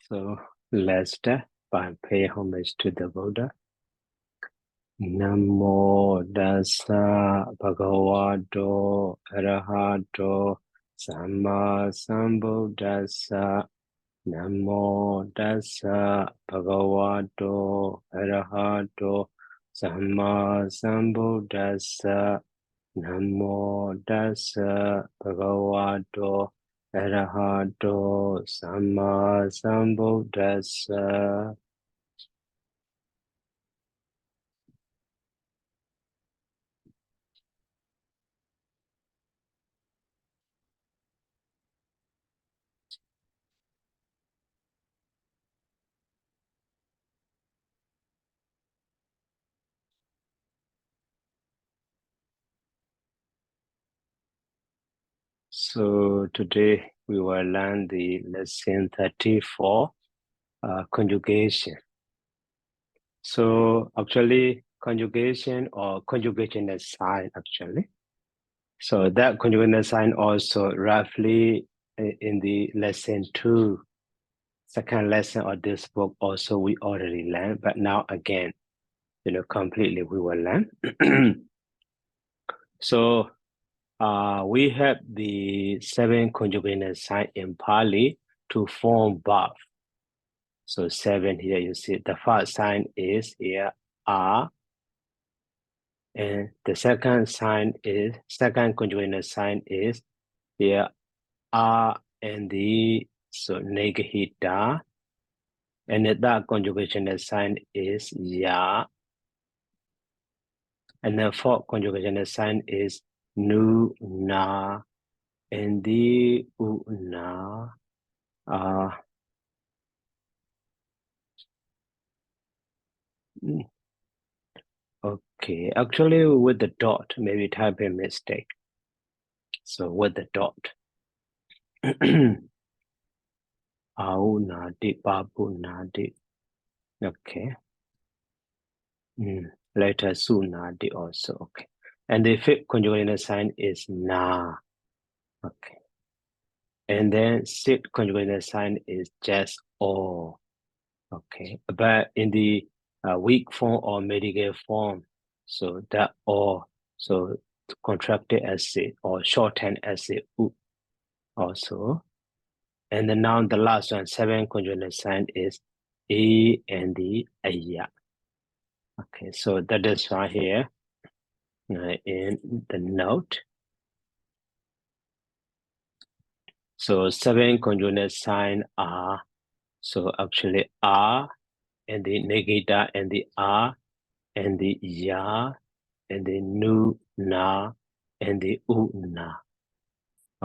So let's start by pay homage to the Buddha. Namo Dasa Bhagavato Arahato Samma Sambuddhassa. Namo Dasa Bhagavato Arahato Samma Sambuddhassa. Namo Dasa Bhagavato Arahato Samma Sambuddhassa. So today we will learn the lesson 34, conjugation. So actually conjugation or conjugation is sign actually. So that conjugation sign also roughly in the lesson 2, second lesson of this book also we already learned, but now again, completely we will learn. So we have the 7 conjugated signs in Pali to form verb. So 7 here, you see the first sign is here A, and the second conjugated sign is here A and the negahita, and the third conjugation sign is Ya, and the fourth conjugation sign is Nu, Na, and the U, Na. Okay, actually with the dot, maybe type a mistake. So with the dot. Au nadi, babu nadi. Okay. Later su nadi also. Okay. And the fifth conjugated sign is na. Okay. And then sixth conjugated sign is just o. Okay. But in the weak form or medical form, so that o, so contracted as it or shortened as it u also. And then now the last one, 7 conjugated sign is E and the Aya. Okay, so that is right here in the note. So 7 conjugated sign are, so actually A and the negata and the A and the Ya and the Nu, Na and the U, Na.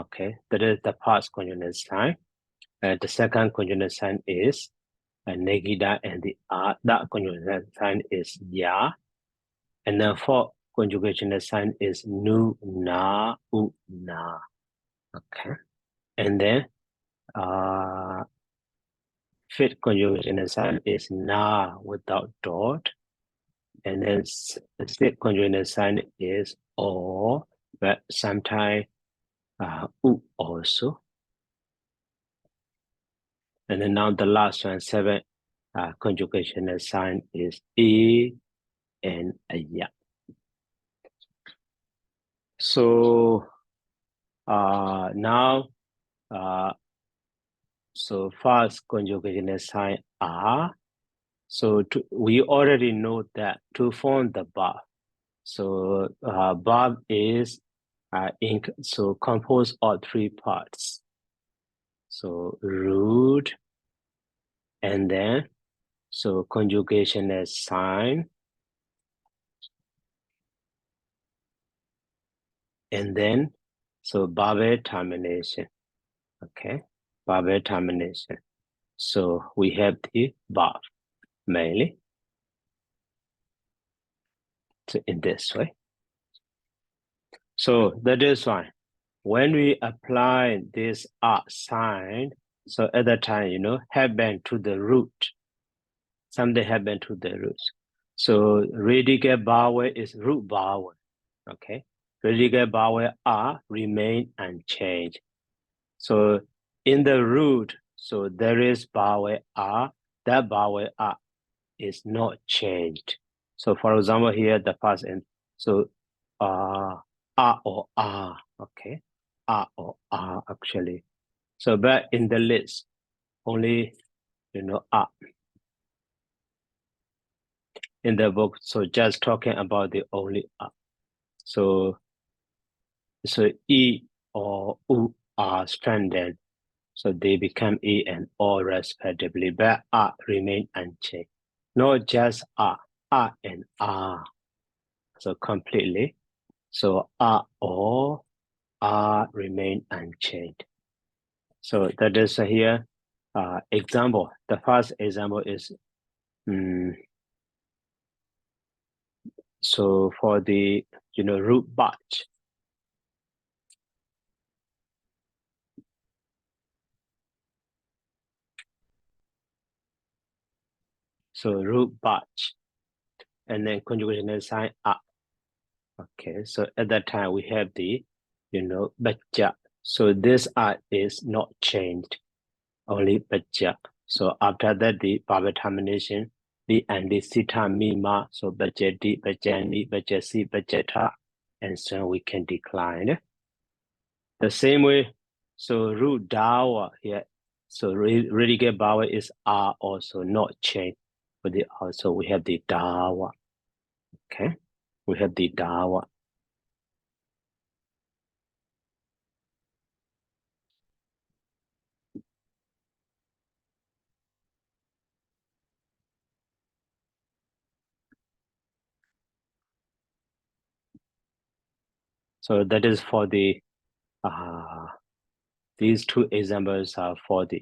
Okay, that is the past conjugated sign. And the second conjugated sign is negida and the A. That conjugation sign is Ya. And then fourth conjugation sign is Nu, Na, U, Na. Okay. And then fifth conjugation sign is Na without dot. And then sixth conjugation sign is O, but sometimes U also. And then now the last one, 7 conjugation sign is E and Ya. So now, so first conjugation sign are. So we already know that to form the verb. So verb is so composed of 3 parts. So root, and then so conjugation is sign, and then so verb termination. Okay, verb termination. So we have the verb mainly. So in this way. So that is why when we apply this sign, so at that time, happen to the root. Something happened to the root. So radical vowel is root vowel. Okay. Radical vowel remain unchanged. So in the root, So there is vowel R. That vowel R is not changed. So for example, here the first and so R or R, okay, R or R actually. So but in the list, only R in the book. So just talking about the only R. So E or U are stranded. So they become E and O respectively, but R remain unchanged. Not just R and R. So completely. So R or R remain unchanged. So that is here example. The first example is so for the root batch. So root batch, and then conjugation sign up. Okay, so at that time we have the bacha. So this R is not changed, only bacha. So after that the vowel termination, the and the sita mima. So bajeti, bajani, bajasi, bajeta, and so we can decline. The same way, so root dawa here. So radical vowel is R also not changed. But the also we have the dawa. Okay, we have the dawa. So that is for the these two examples are for the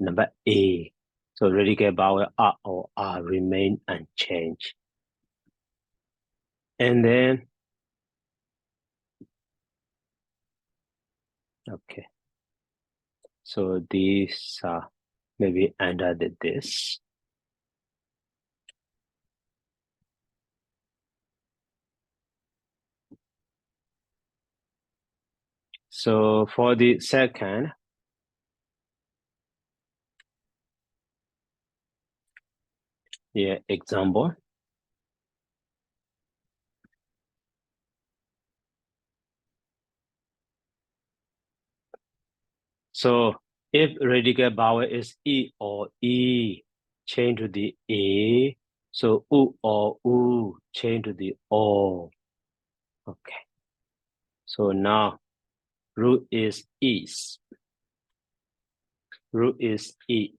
number A. So radical vowel R or R remain unchanged. And then okay. So these maybe under this. So for the second, example. So if radical vowel is E or E, change to the A. So U or U, change to the O. Okay. So now root is is. Root is E.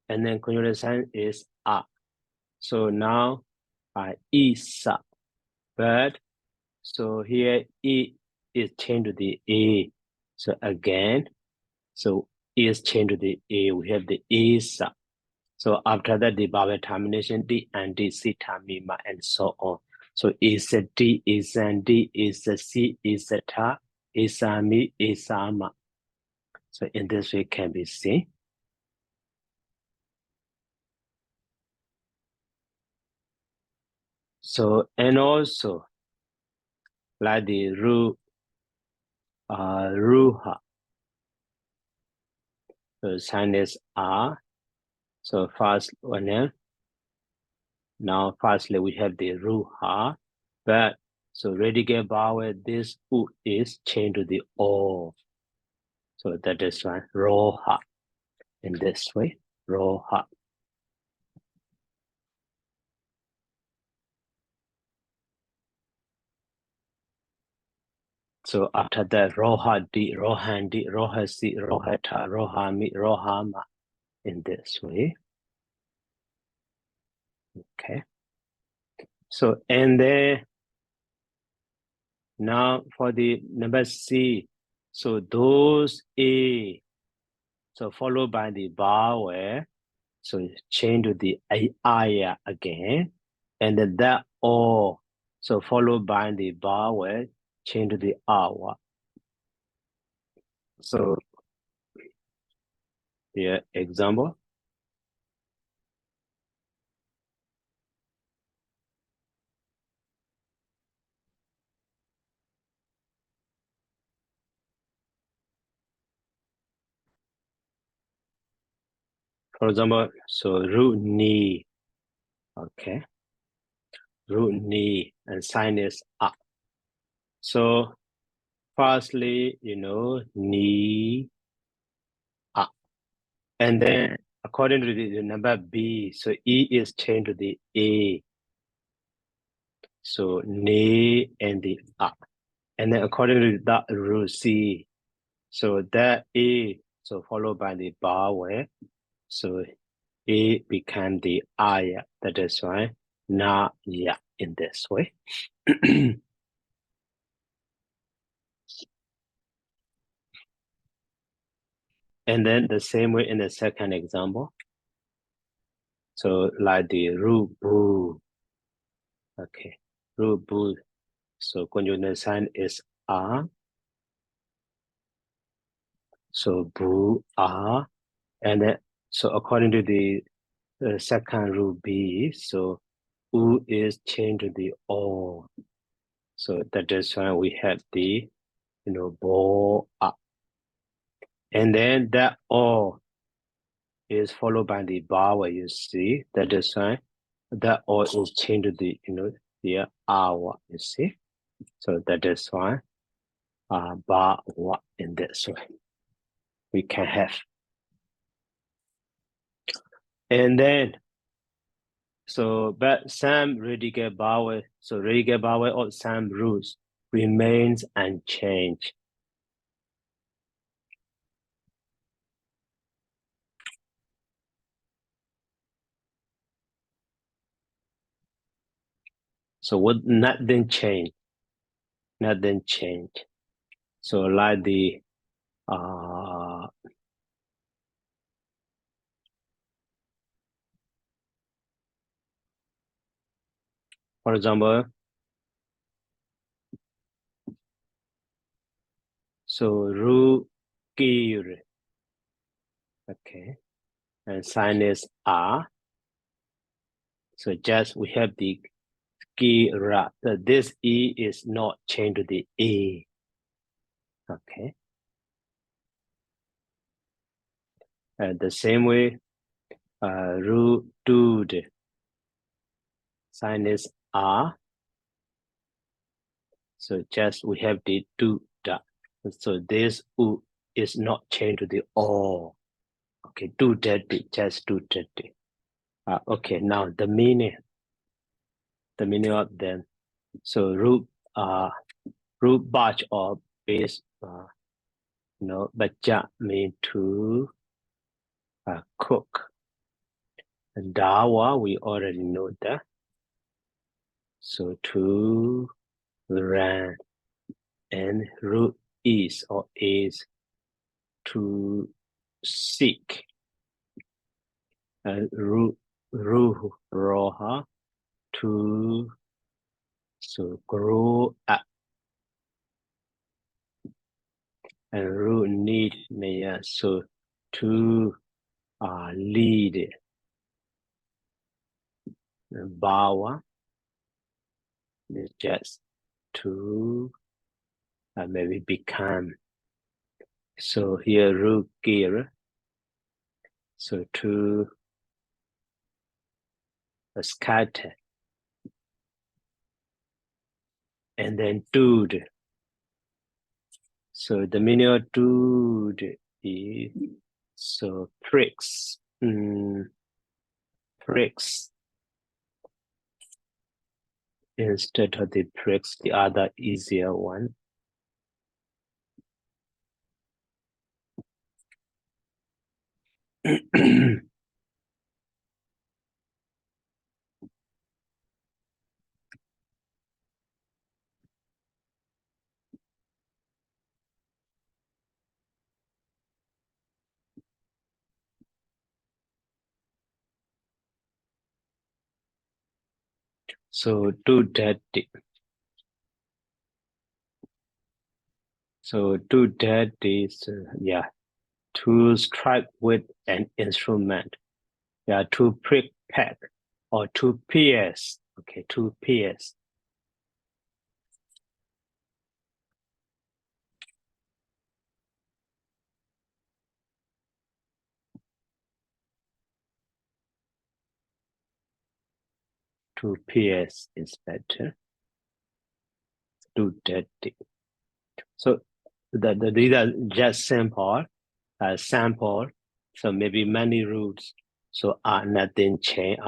And then conjugation sign is A. So now Isa. But so here E is changed to the A. So again, so E is changed to the A. We have the Isa. So after that, the vowel termination, D and D, sita, mima, and so on. So is a D, is an D, is a C, is a ta, is a mi, is a ma. So in this way can be seen. So and also like the ruha. So sign is R. So first one now firstly we have the ruha, but so radical vowel this U is changed to the O. So that is one roha in this way, roha. So after that, roha di, rohandi, rohasi, rohata, rohami, rohama in this way. Okay. So and then now for the number C, so those A, so followed by the vowel, so change to the aya again, and then that O, so followed by the vowel, change to the awa. So here example. For example, so root knee, okay, root knee, and sign is up. So firstly, knee up, and then according to the number B, so E is changed to the A. So knee and the up, and then according to that root C, so that A, so followed by the vowel, so A became the aya. That is why na ya in this way. And then the same way in the second example. So like the rubu. Okay, rubu. So conjugal sign is a. So bu a. And then so according to the second rule B, so u is changed to the o. So that is why we have the bo a. And then that o is followed by the vowel, you see, that is why that O is changed to the, the awa, you see. So that is why ba wa in this way we can have. And then, so but some radical vowel, so radical vowel or some rules remains unchanged. So what nothing changed, nothing changed. So like the for example, so rukir, okay, and sign is a. So just we have the gira. This e is not changed to the a. Okay. And the same way, dude. Sign is a. So just we have the do da. So this u is not changed to the o. Okay, do that, just do that. Okay, now the meaning of them. So root batch or base, bacha mean to cook. And dawa, we already know that. So to run, and root is or is to seek. And roha to so grow up. And root need so to lead. And bawa is just to maybe become. So here root gear. So to scatter. And then dude. So the meaning of dude is so pricks. Pricks. Instead of the pricks, the other easier one. So do that. So do that is to strike with an instrument. Yeah, to prick, peck, or to pierce. Okay, to pierce. To PS is better. To dirty. So these are just sample. So maybe many roots. So are nothing change.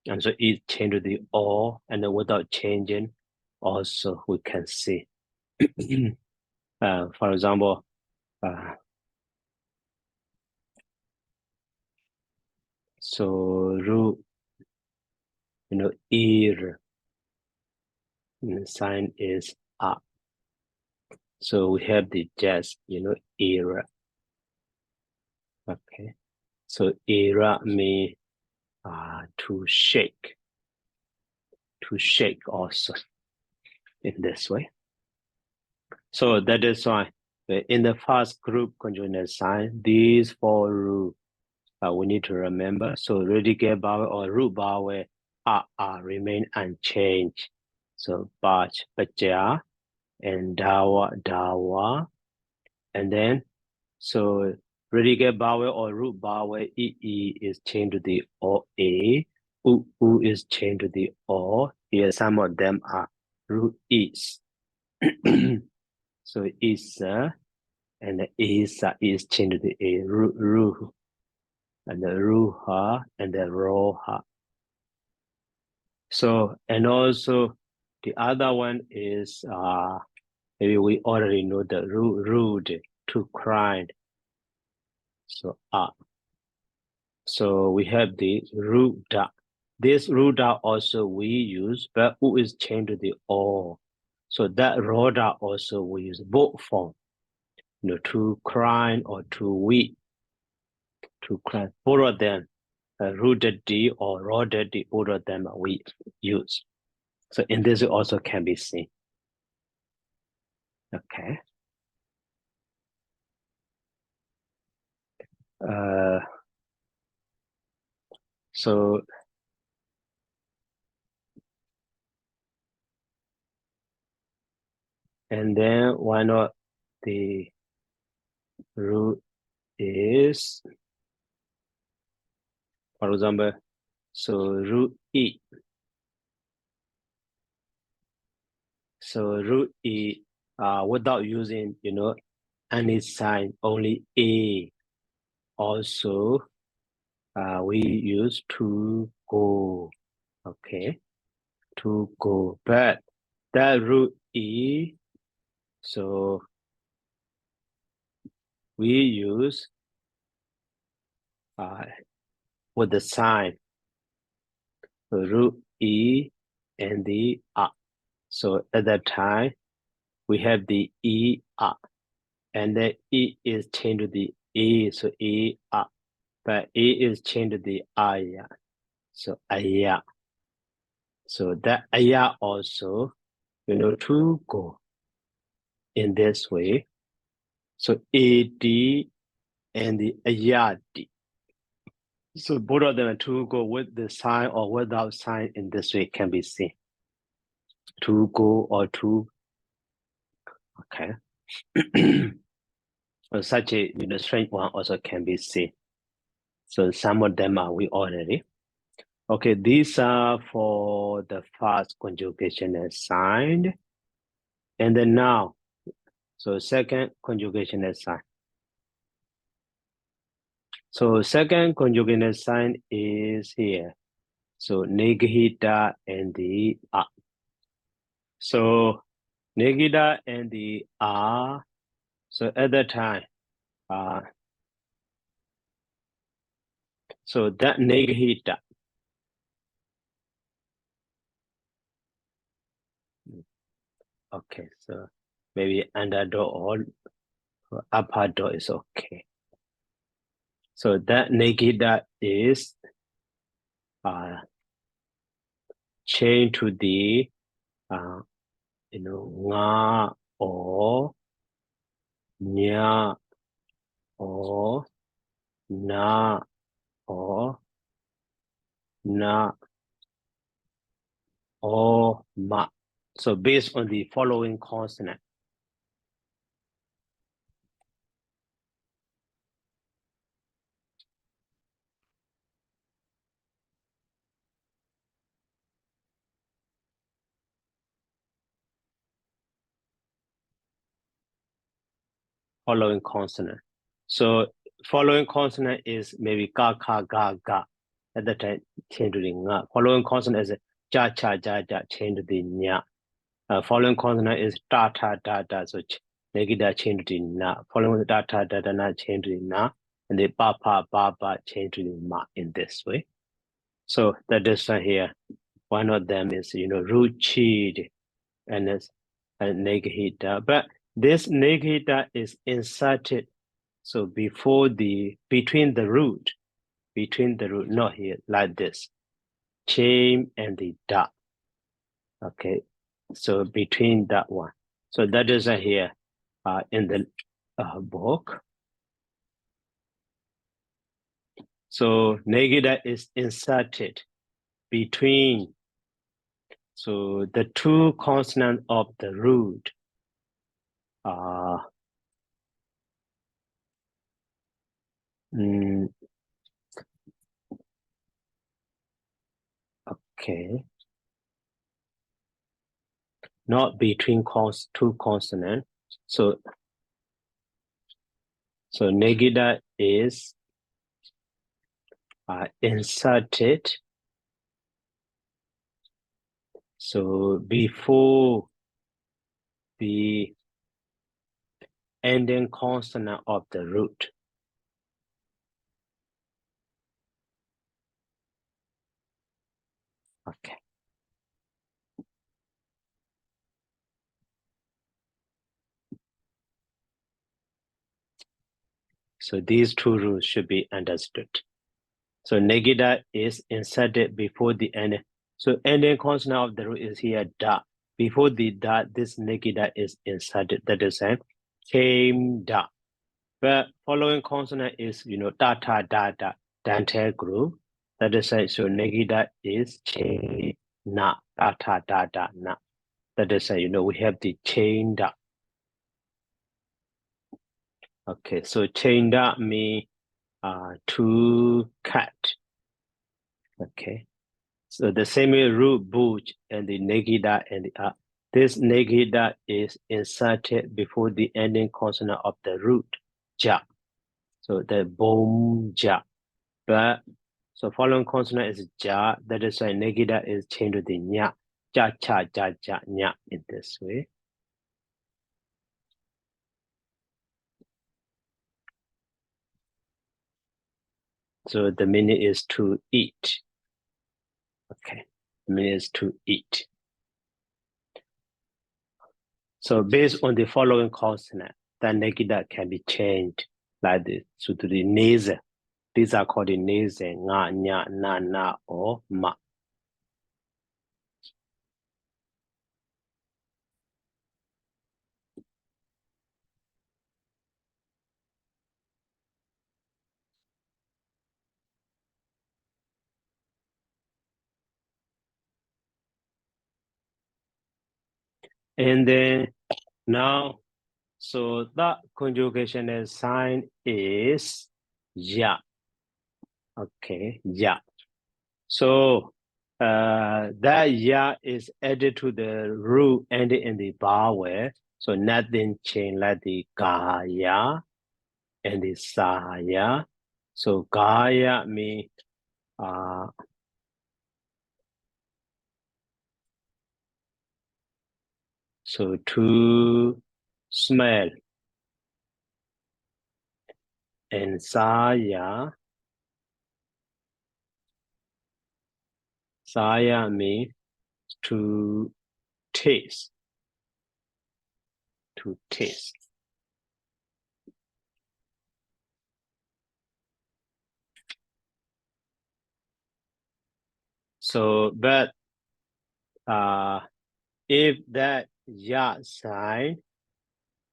And so it change to the all, and then without changing, also we can see. For example, so root, ear, sign is up. So we have the just, era. Okay. So era means to shake also in this way. So that is why in the first group conjugated sign, these 4 rules we need to remember. So radical vowel or root vowel remain unchanged. So bach, bacha, and dawa, and then so radical vowel or root vowel is changed to the o a, u is changed to the o. Here some of them are root is. So isa and isa is changed to the a, ru, and the ruha and the roha. So, and also the other one is maybe we already know the rude, to cry. So so we have the ruda. This ruda also we use, but u is changed to the o. So that roda also we use both form, to cry or to weep, to cry. Both of them, rooted d or roded d, both of them we use. So in this also can be seen. Okay. So and then why not the root is, for example, so root e. So root e without using any sign, only a. Also we use to go. Okay, to go. But that root e, so we use with the sign, so root e and the So at that time we have the e and the e is changed to the e, so e but e is changed to the aya, so aya. So that aya also, to go in this way. So ad and the ayadi. So both of them to go with the sign or without sign in this way can be seen. To go or to, okay. Such a strange one also can be seen. So some of them are we already. Okay, these are for the first conjugation assigned. And then now, so second conjugation assigned. So second conjugation sign is here. So negahita and the a. So negahita and the a. So at that time, so that negahita. Okay, so maybe under door or upper door is okay. So that negahita is change to the nga or nya or na or na or ma. So based on the following consonant. following consonant. So following consonant is maybe ka, ka, ga, ga. At that time, change to the nga. Following consonant is ja, cha, ja, ja, change to the nya. Following consonant is ta, ta, da, da. So negative change to the na. Following da, ta, da, da, na, change to the na. And the ba, pa, ba, ba, change to the ma in this way. So that is here. One of them is, ruchid, and it's a negahita. But this negahita is inserted. So between the root, not here, like this. Chain and the da. Okay. So between that one. So that is here in the book. So negida is inserted between. So the two consonants of the root are okay. Not between two consonants. So negida is inserted. So before the ending consonant of the root. Okay. So these two rules should be understood. So negida is inserted before the ending. So ending consonant of the root is here da. Before the da, this negida is inserted. That is came da. But following consonant is da ta da da dante group. That is so negida is chain na da ta da da na. That is we have the chain da. Okay, so chain da means to cut. Okay, so the same root butch and the negida and the this negida is inserted before the ending consonant of the root ja. So the boom ja. But so following consonant is ja. That is why negida is changed to the nya. Ja cha ja ja nya in this way. So the meaning is to eat. Okay, the meaning is to eat. So based on the following consonant, the negida can be changed like this. So to the nasal. These are called the nasal, nga, nya, na, na, or ma. And then now, so that conjugation sign is ya. Okay, ya. So that ya is added to the root ending in the vowel. So nothing changed like the gaya and the saya. So gaya means so to smell, and saya means to taste, to taste. So, but if that ya sign,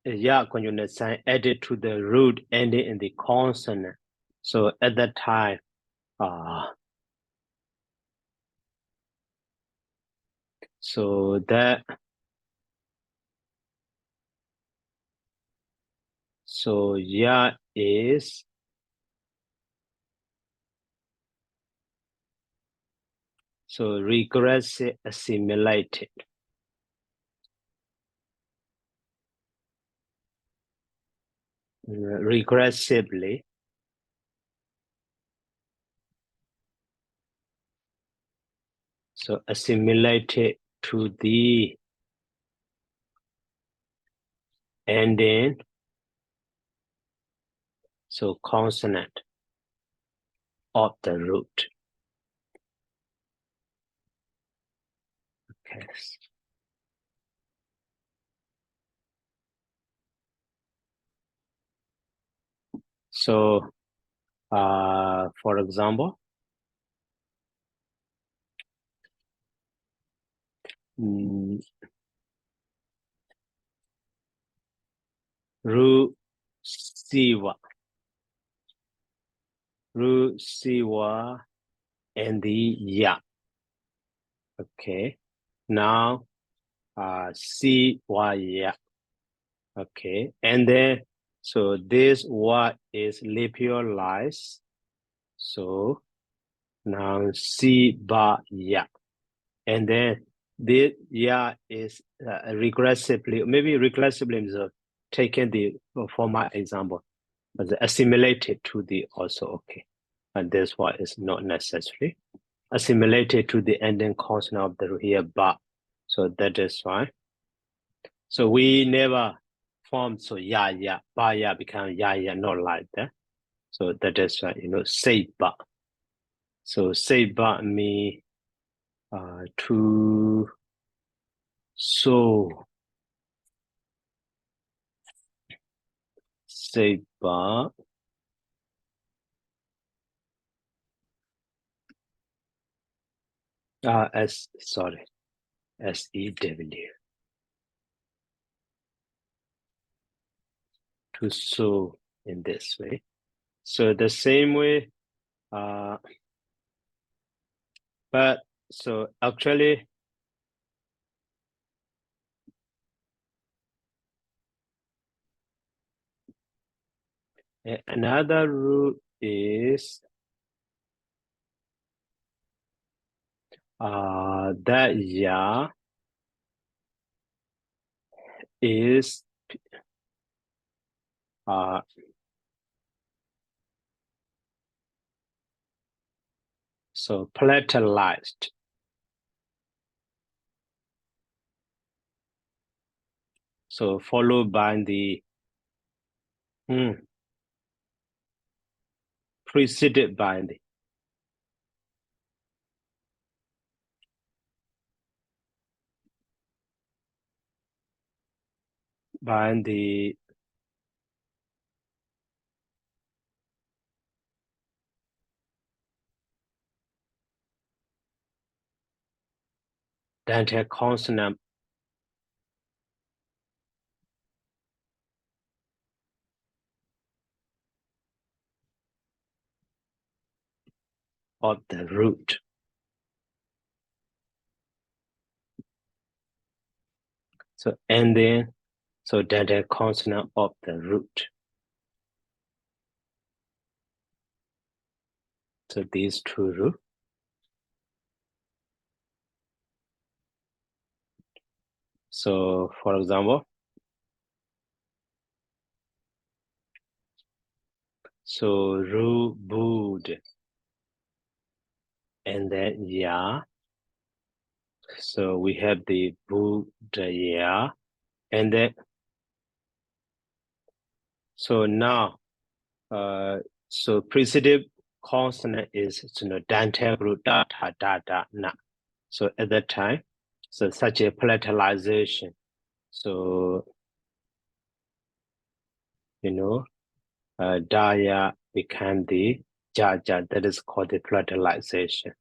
ya conjugate sign added to the root ending in the consonant, so at that time, so that, so ya is so regressive assimilated. regressively. So assimilated to the ending, so consonant of the root. Okay. So, for example, ru siwa, and the ya. Okay. Now, siwa. Okay. And then, so this what is labialized. So now ya. And then this ya is regressively, maybe regressively is taken the, for my example, as assimilated to the also, okay. And this one is not necessary. Assimilated to the ending consonant of the root here, ba. So that is fine. So we never form so ya, ba ya become ya, not like that. So that is why, say ba. So say ba mean to so say ba. Sorry, SEW. To sew in this way. So the same way, but so actually, another rule is that ya is so palatalized. So followed by the preceded by the dental consonant of the root. So and then so dental consonant of the root. So these two roots. So for example, so ru bood and then ya. So we have the bood ya, and then so now so preceding consonant is dental root da na. So at that time, so such a palatalization. So daya became the jaja. That is called the palatalization.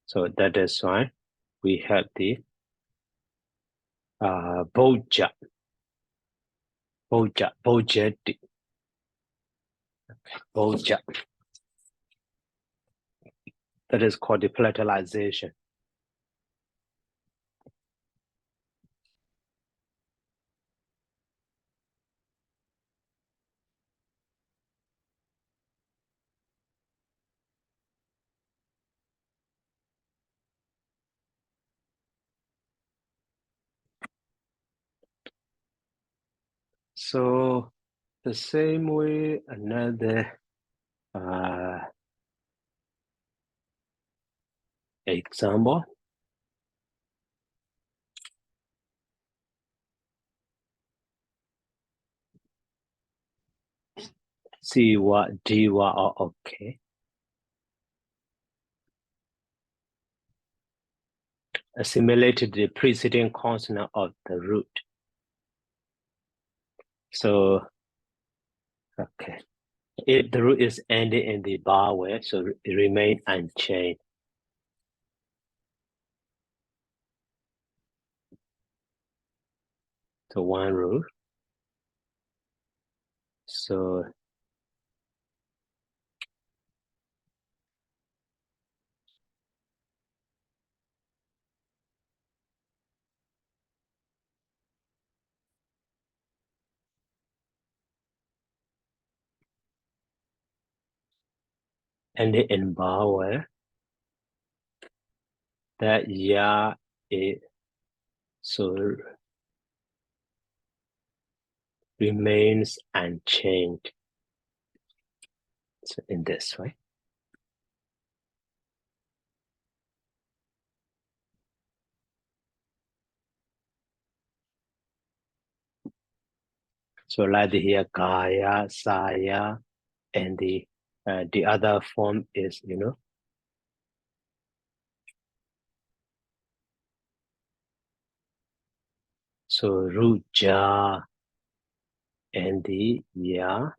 So that is why we have the boja, bojeti, boja. That is called the palatalization. So The same way, another example. C what D what are okay. Assimilated the preceding consonant of the root. So, okay. If the root is ending in the vowel, so it remain unchanged. So one root. So ending in vowel, that ya is so remains unchanged. So in this way. So like here, Kaya, Saya, and the other form is, so Ruja and the Ya.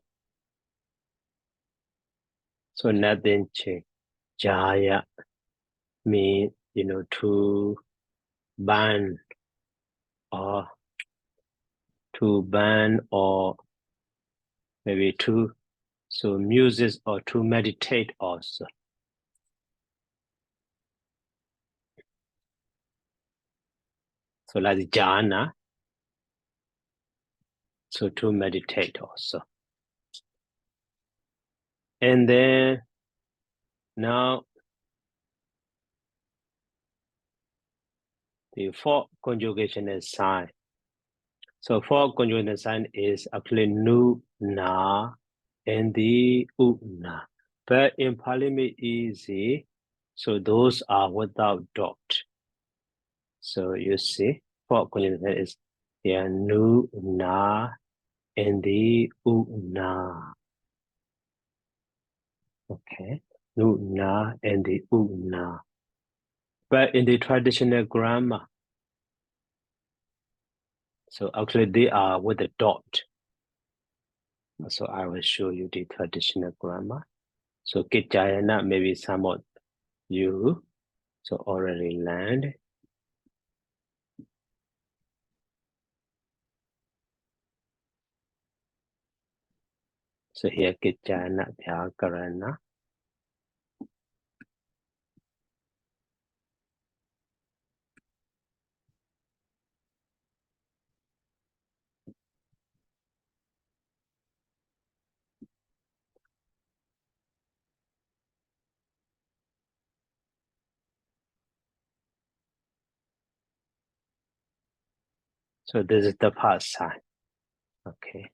So nothing change. Jaya mean, to ban or maybe to, so muses or to meditate also. So like jhana, so to meditate also. And then now the fourth conjugation sign. So fourth conjugation sign is actually nu, na, and the na. But in Pali easy, so those are without dot. So you see, fourth conjugation is here nu, na, and the na. Okay, nu, na, and the na. But in the traditional grammar, so actually they are with a dot. So I will show you the traditional grammar. So Kitayana, maybe some of you so already learned. So here Kitayana Vyakarana. So this is the first sign. Okay.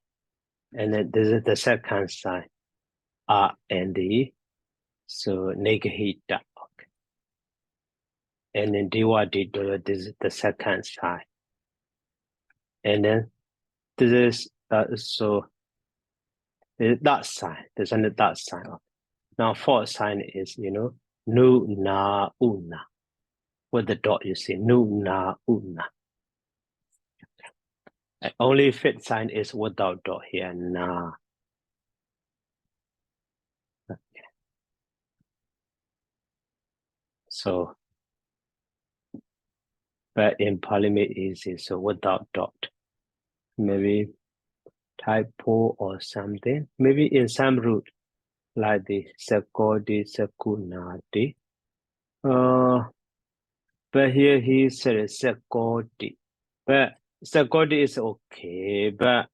And then this is the second sign. And the so Negahita. Okay. And then Diwa Didura, this is the second sign. And then this is so that sign. There's only that sign. Now fourth sign is nu na una. With the dot you see nu na una. Only fifth sign is without dot here, na. Okay. So but in Pali easy, so without dot. Maybe typo or something. Maybe in some root like the Sakodi Sakunati. But here he said Sakodi. But Sakodi is okay, but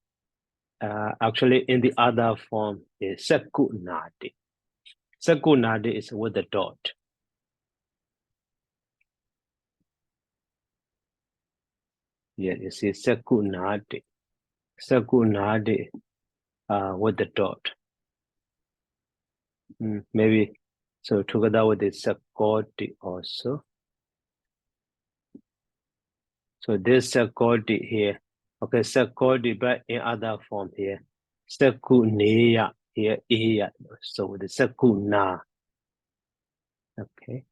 actually in the other form is Sakunati. Sakunati is with the dot. Yeah, you see Sakunati. Sakunati. with the dot. Maybe so together with the Sakoti also. So this Sakoti here. Okay, Sakoti, but in other form here. Sakuneya here, iya. So with the Sakuna. Okay.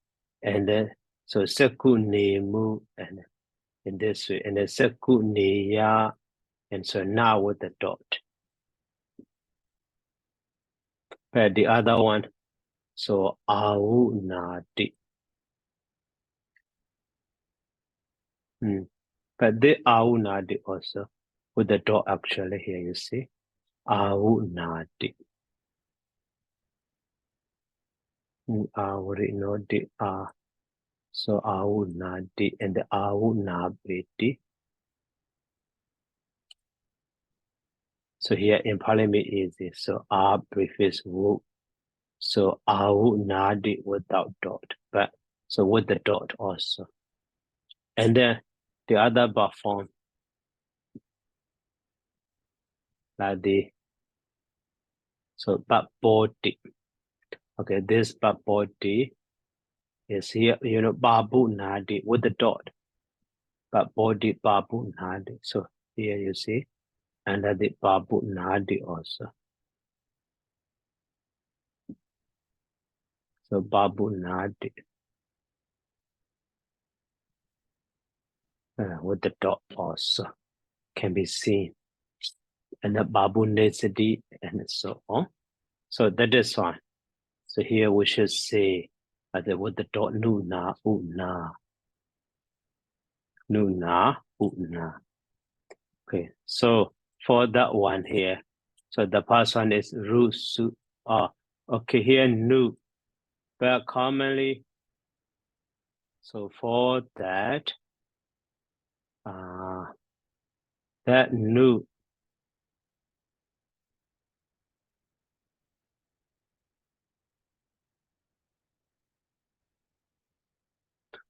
And then so Sakunemu and in this way. And then Sakuneya. And so now with the dot. But the other one, so Aunadi. But the Aunadi also with the dot actually here, you see. Aunadi. Already know the so Aunadi and the Aunabiti. So here in Parliament easy. So prefix wu. So Aunadi without dot, but so with the dot also. And then the other bar form like the so but body. Okay, this but body is here, Babu Nadi with the dot. But body Babu Nadi. So here you see, and the Babu Nadi also. So Babu Nadi with the dot also can be seen. And the Babu Nesadi and so on. So that is fine. So here we should say with the dot Nuna, Una. Nuna, Una. Okay, so for that one here, so the past one is Rusu. Okay, here Nu. But commonly, so for that, that Nu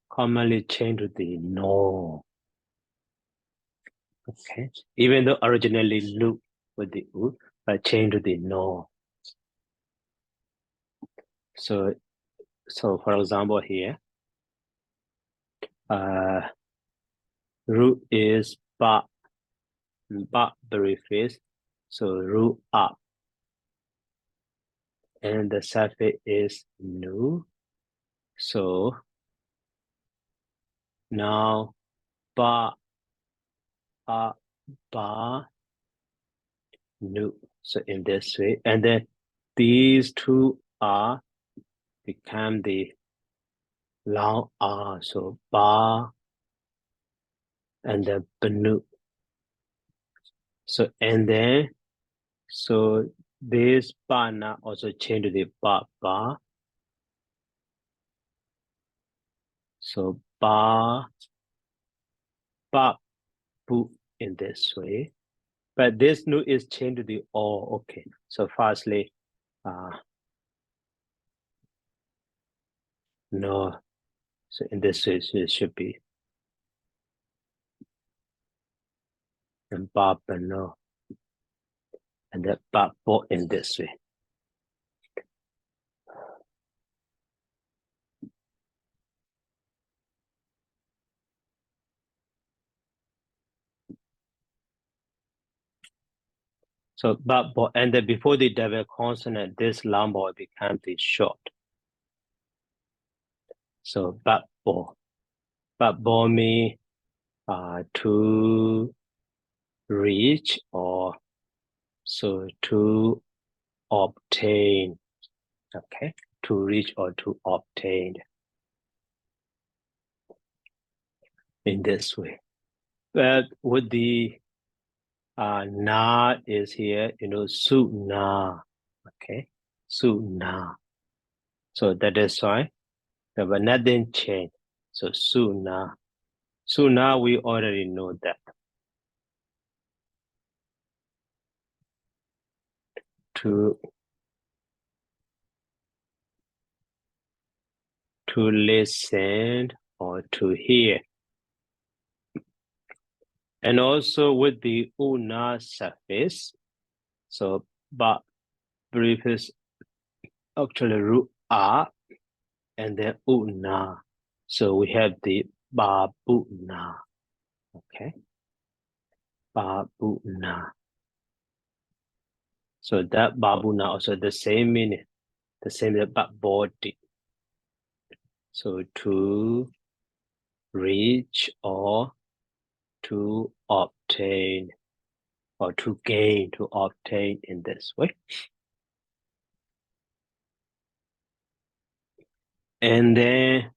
commonly change to the No. Okay, even though originally Nu with the U, but change to the No. So for example here, Ru is Ba prefix, so Ru up. And the suffix is Nu. So now Ba Nu. So in this way, and then these two are become the long R. So Ba and then Banu. So and then so this Ba now also change to the Ba. So Ba Bu in this way. But this Nu is changed to the O. Okay. So firstly, no. So in this way, it should be and Ba Banu. And then Ba Bo in this way. So Babbo, and then before the double consonant, this long vowel becomes the short. So Babbo means to reach or so to obtain. Okay, to reach or to obtain in this way. But with the na is here, su na. Okay, su na. So that is why but nothing changed. So su na. So now we already know that. To listen or to hear. And also with the una suffix, so but prefix actually root R and then una. So we have the babuna. Okay, babuna. So that babuna also the same meaning, the same but body. So to reach or to obtain or to gain, to obtain in this way. And then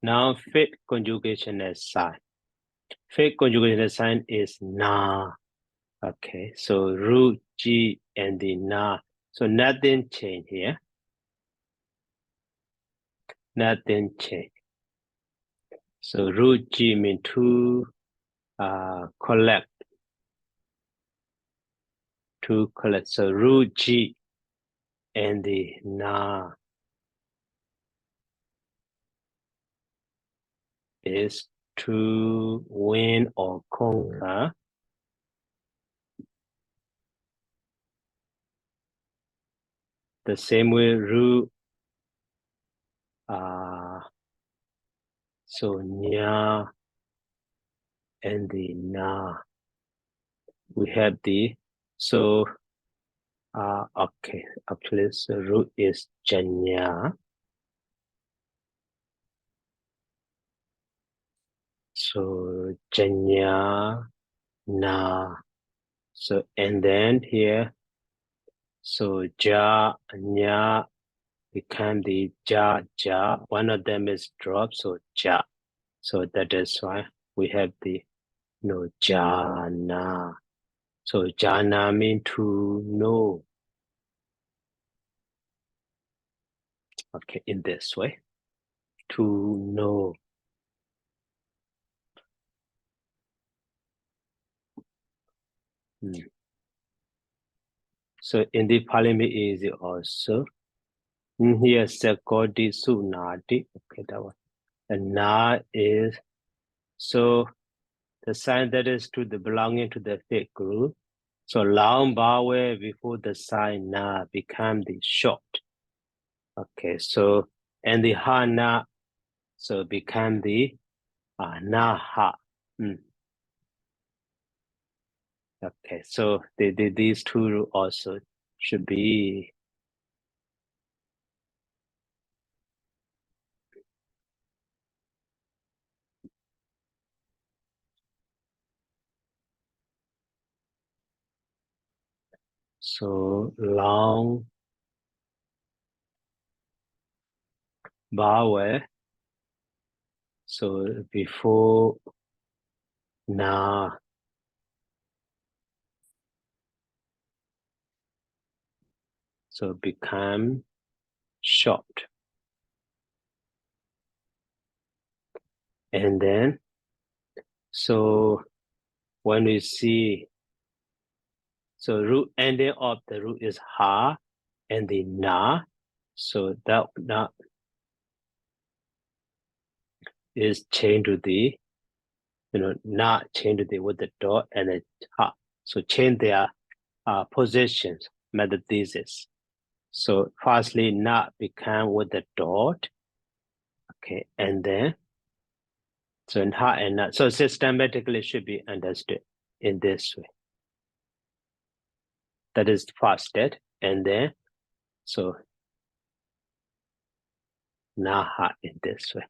now fifth conjugation as sign. Fifth conjugation sign is na. Okay, so root G and the na. So nothing change here. Nothing change. So root G mean to collect. To collect. So root G and the na is to win or conquer. The same way root so nya and the na. We have the so okay, actually so root is janya. So janya na. So and then here so ja nya become the ja ja. One of them is dropped, so ja. So that is why we have the no jana. So jana mean to know. Okay, in this way. To know. So in the Pali is also here Sakodi Sunati. Okay, that one. And na is so the sign that is to the belonging to the fifth group. So long vowel before the sign na become the short. Okay, so and the ha na so become the na ha. Okay, so these two also should be so long vowel. So before na, so become short. And then, so when we see, so root ending of the root is ha and the na. So that na is changed to the, not changed to the with the dot and the ha. So change their positions, metathesis. So firstly, not become with the dot. Okay, and then so in ha and not. So systematically should be understood in this way. That is first step, and then so na ha in this way.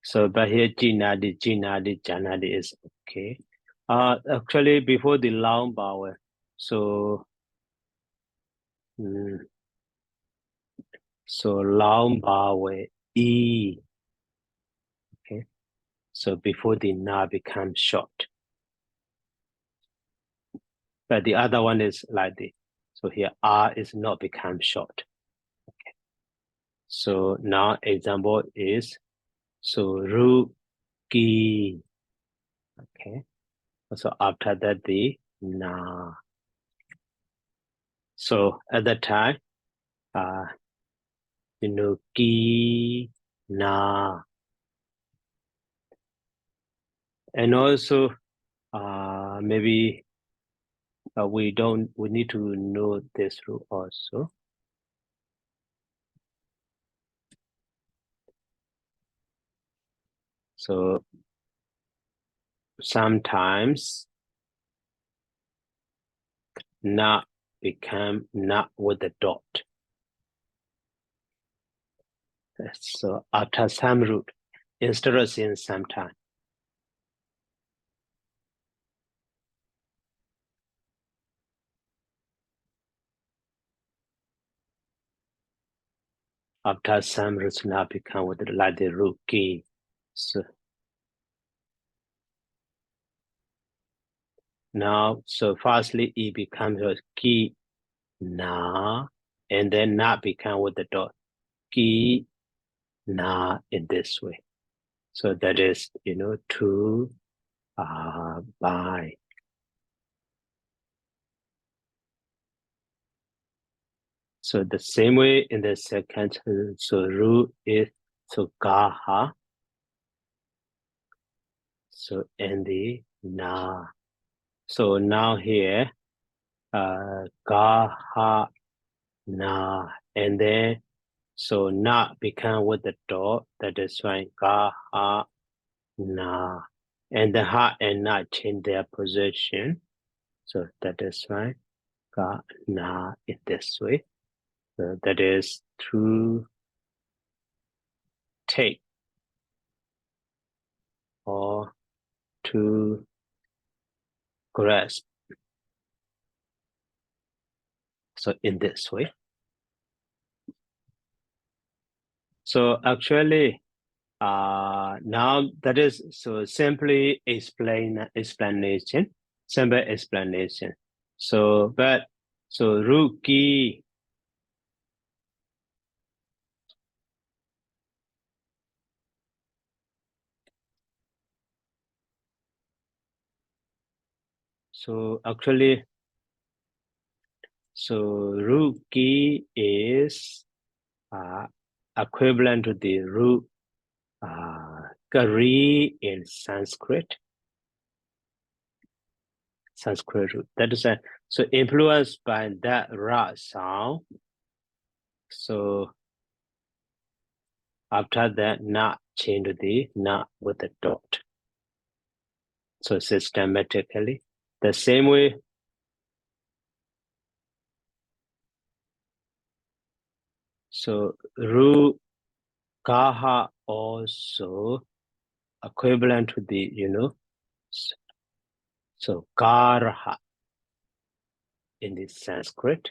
So but here jinadi, janadi is okay. Actually before the long vowel, so so long vowel e. Okay, so before the na becomes short. But the other one is like this. So here R is not become short. Okay. So now example is so ruki. Okay. So after that the na. So at that time, ki na. And also, maybe we need to know this rule also. So sometimes not become not with the dot. So after some root, instead of saying sometime. After some roots now become with like the root key. So now, so firstly it becomes a key na, and then not become with the dot. Key na in this way. So that is, to buy. So the same way in the second, so root is so gaha. So and the na. So now here, gaha na, and then so na become with the dot. That is why gaha na, and the ha and na change their position. So that is why ga na in this way. So that is to take or to grasp. So in this way. So actually, now that is so simply explanation, simple explanation. So but so rookie. So actually, so rookie is equivalent to the root Kari in Sanskrit. Sanskrit root. That is so influenced by that ra sound. So after that, not change the not with the dot. So systematically, the same way. So ru kaha also equivalent to the so karaha in the Sanskrit.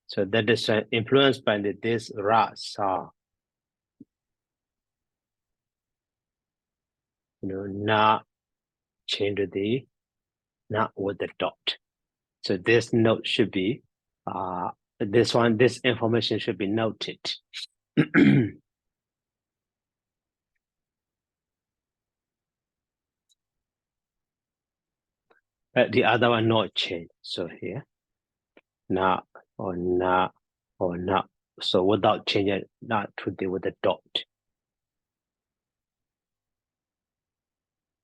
So that is influenced by this ra sa. Not change the not with the dot. So this note should be this information should be noted. But the other one not change. So here, not or not or not. So without changing not to deal with the dot.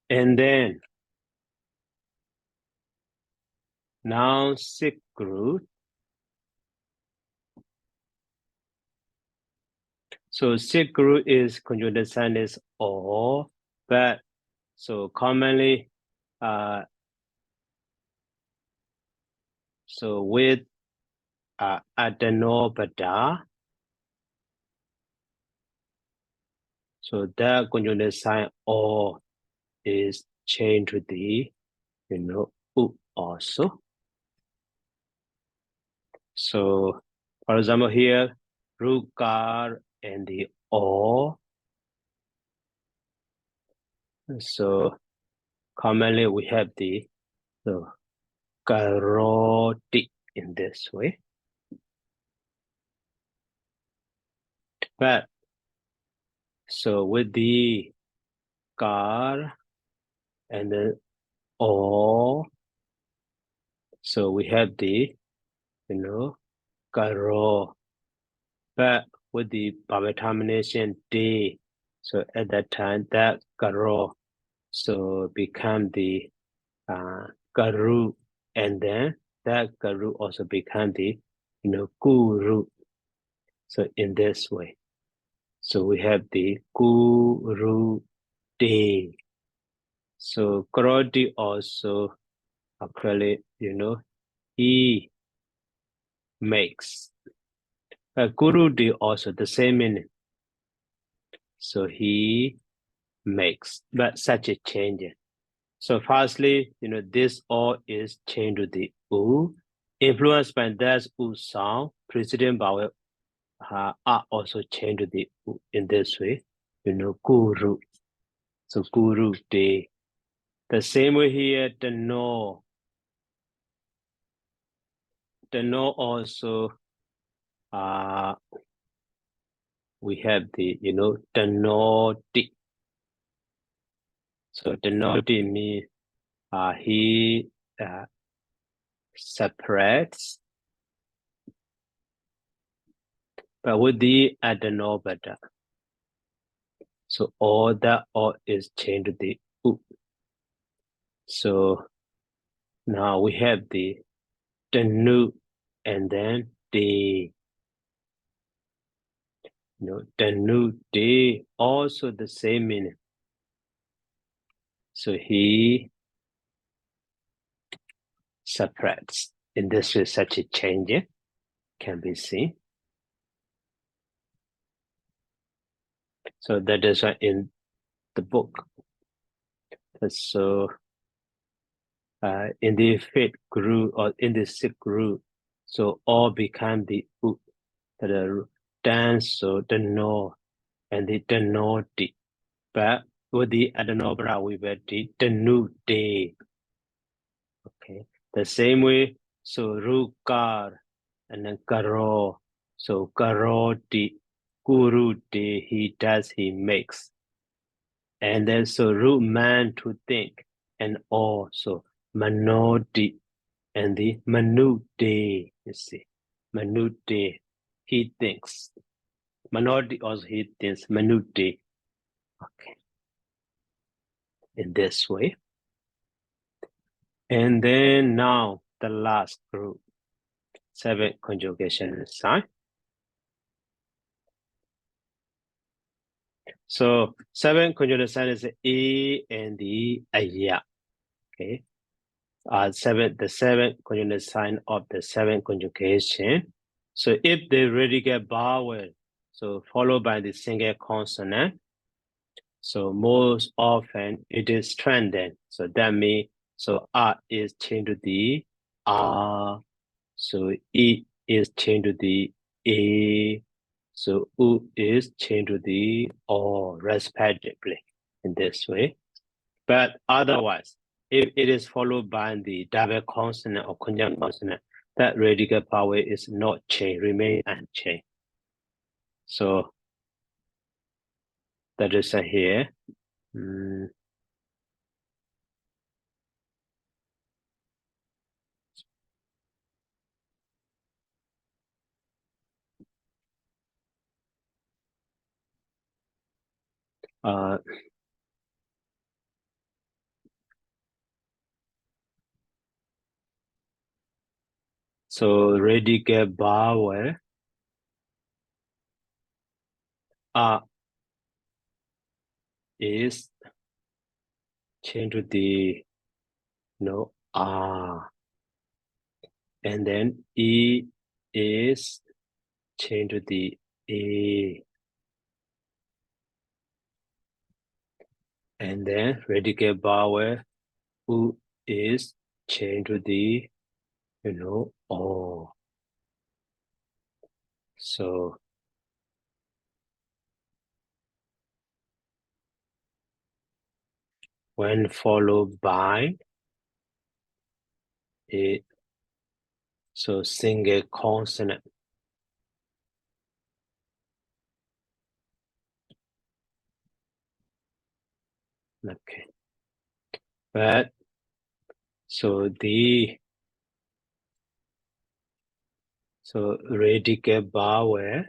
And then now sick root. So sick root is conjugated sign is or, but so commonly so with adenobada, so that conjugated sign or is changed to the u also. So for example here, rukar and the or. So commonly we have the karoti in this way. But so with the kar and the or, so we have the karo. But with the vowel termination d, so at that time that karo So become the guru, and then that guru also become the guru. So in this way, so we have the guru day. So Karoti also actually he makes. Guru day also the same meaning. So he makes, but such a change. So firstly, this all is changed to the U. Influenced by that U sound, preceded by are also changed to the U in this way. Guru. So guru day. The same way here, the no. The no also we have the the naughty. So the naughty means he separates, but with the adenobata. So all that all is changed to the U. So now we have the new and then the the new day also the same meaning. So he separates. In this way, such a change can be seen. So that is why in the book. So in the fifth group or in the sixth group, so all become the U, the dance, so the no, and the naughty. But with the adenobra, we will the new day. Okay, the same way. So rukar and then karo. So karoti, guru de he does, he makes. And then so root man to think, and also manoti and the manute, you see. Manute, he thinks. Manoti also he thinks, manute. Okay. In this way. And then now the last group, 7 conjugation sign. So 7 conjugation sign is A and the Aya. Okay. The 7 conjugation sign of the 7 conjugation. So if they really get vowel, so followed by the single consonant, so most often it is strengthened. So that means so A is changed to the A. So E is changed to the A. So U is changed to the O, respectively, in this way. But otherwise, if it is followed by the double consonant or conjunct consonant, that radical power is not changed, remain unchanged. So that is here. So radical vowel is changed to the and then E is changed to the A, and then radical vowel U is changed to the O. So when followed by a single consonant. Okay. But so radical vowel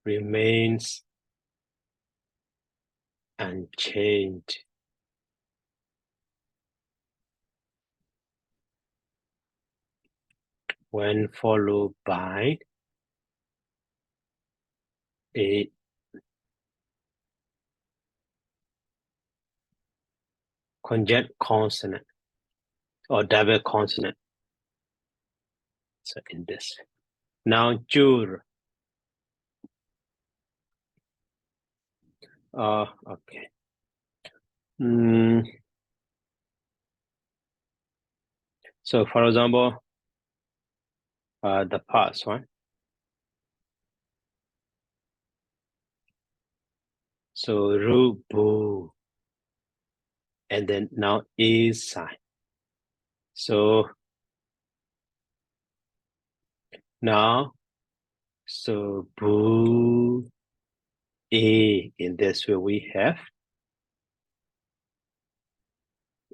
remains unchanged when followed by a conjugate consonant or double consonant. So in this. Now jur. Okay. So for example, the past one. So rubu. And then now is sign. So now, so bu a in this way we have.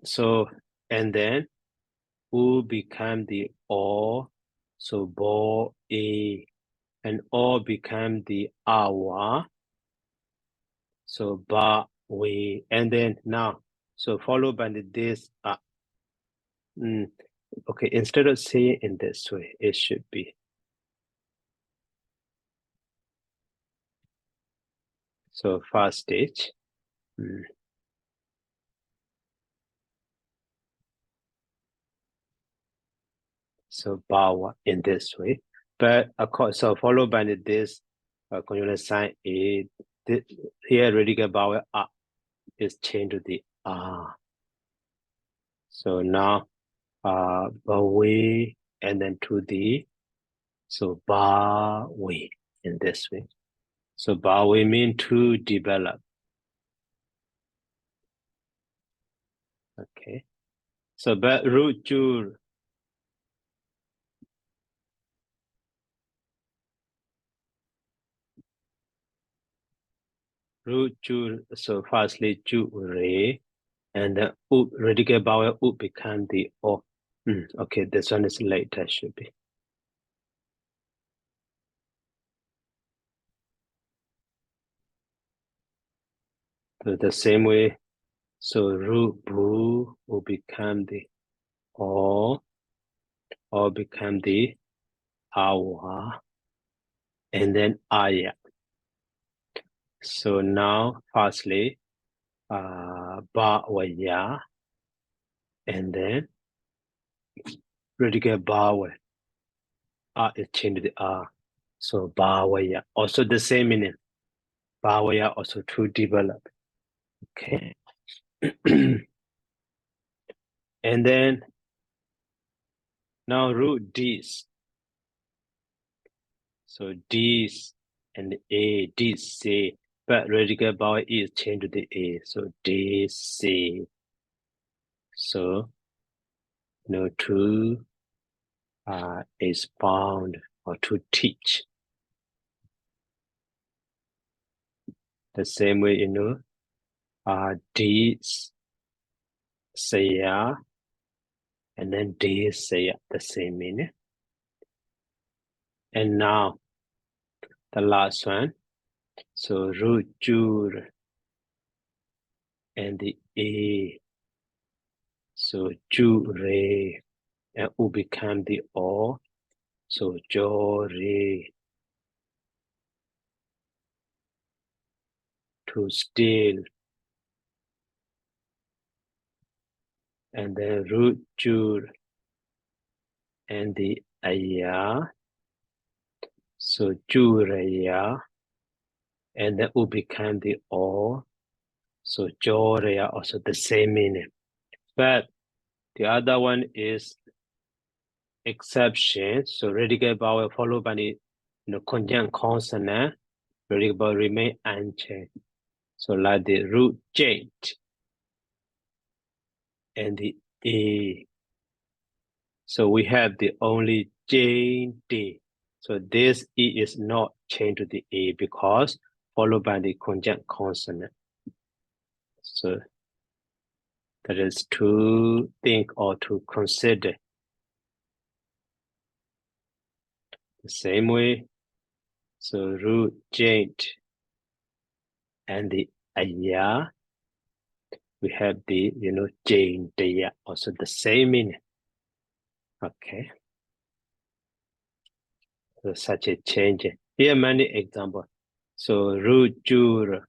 So and then u become the o. So bo a and o become the awa. So ba we and then now so followed by this okay, instead of saying in this way, it should be so first stage. So bawa in this way. But so followed by this conjugal sign a here radical vowel is changed to the So now bawe and then to the so bawe in this way. So bawe mean to develop. Okay. So but rujur. Rujur. So firstly jure and then radical vowel become the o. Okay, this one is later should be. So the same way, so rubu will become the or become the awa, and then aya. So now, firstly, ba wa ya, and then radical vowel is changed to the so ba wa ya. Also the same meaning. Ba wa ya also to develop. Okay. And then now root this. So this and a this say, but radical vowel is changed to the a. So this say. So to expound or to teach. The same way, this say and then this say the same meaning. And now the last one. So rujur and the a. So jure and u become the o. So jore to steal. And then rujur and the aya. So jureya and then u become the o. So joreya also the same meaning. But the other one is exception. So radical vowel followed by the conjunct consonant. Radical vowel remain unchanged. So like the root jade and the a. So we have the only J D. So this E is not changed to the A because followed by the conjunct consonant. So that is to think or to consider. The same way, So root change. And the aya, we have the, Jane, the also the same meaning. Okay. So such a change. Here are many examples. So root jur,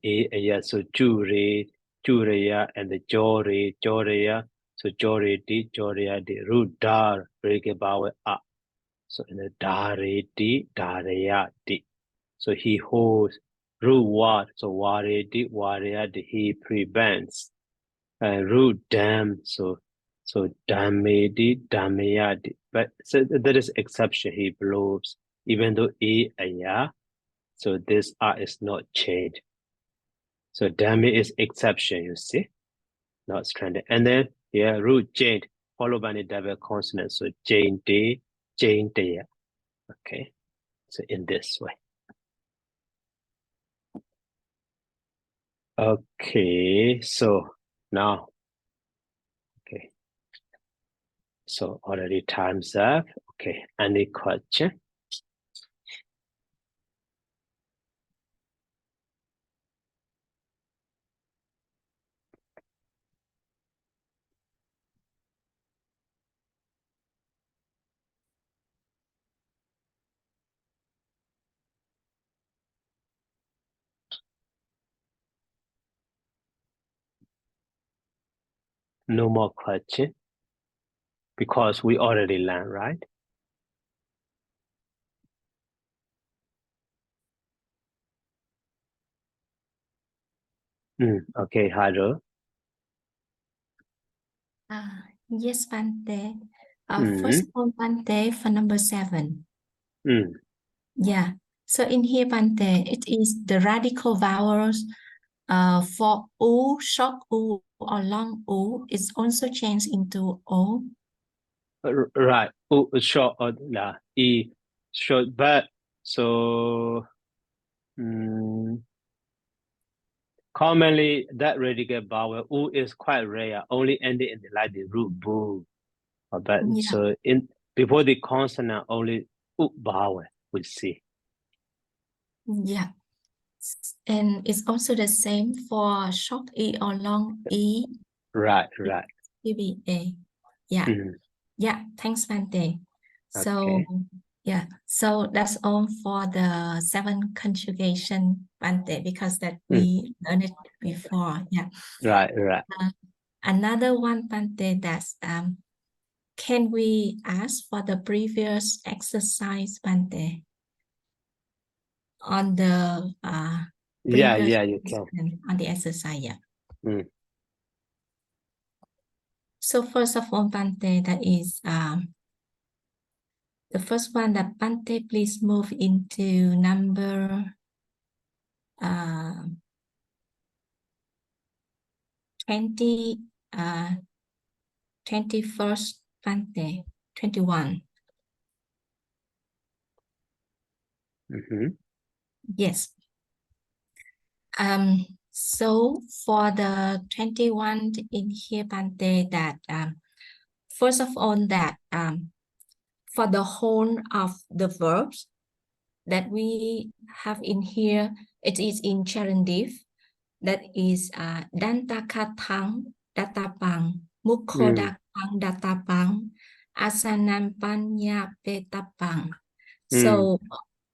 so jurya, and the joria. So joria, the root dar, break about up. So in the daraya, di. So he holds root what? So warrior, he prevents. Root dam, so damedi, dameyadi. But so there is exception, he blows, even though aya, so this R is not changed. So dame is exception, you see, not stranded. And then here, root jade, followed by the double consonant. So jane de, okay. So in this way. Okay, so now, okay. So already time's up. Okay, any question? No more question because we already learned, right? Okay, Haro. Yes, Bante. First of all, Bante, for number 7. Yeah. So in here, Bante, it is the radical vowels for U, short U, or long U is also changed into O. Right. Short or E short, but so commonly that radical vowel U is quite rare, only ending in like the root boo. But so in before the consonant only U vowel we see. Yeah. And it's also the same for short E or long E. Right. EVA. Yeah. Yeah. Thanks, Bante. So, yeah. So that's all for the 7 conjugation, Bante, because that we learned it before. Yeah. Right. Another one, Bante, that's can we ask for the previous exercise, Bante? On the previous you can. on the exercise, yeah. So first of all, Bante, that is the first one, that Bante, please move into number 21st, Bante, 21. Yes. So for the 21 in here, Bante, that first of all, that for the whole of the verbs that we have in here, it is in gerundive. That is dantakatang datapang, mukhodakang datapang, asanampanya petapang. So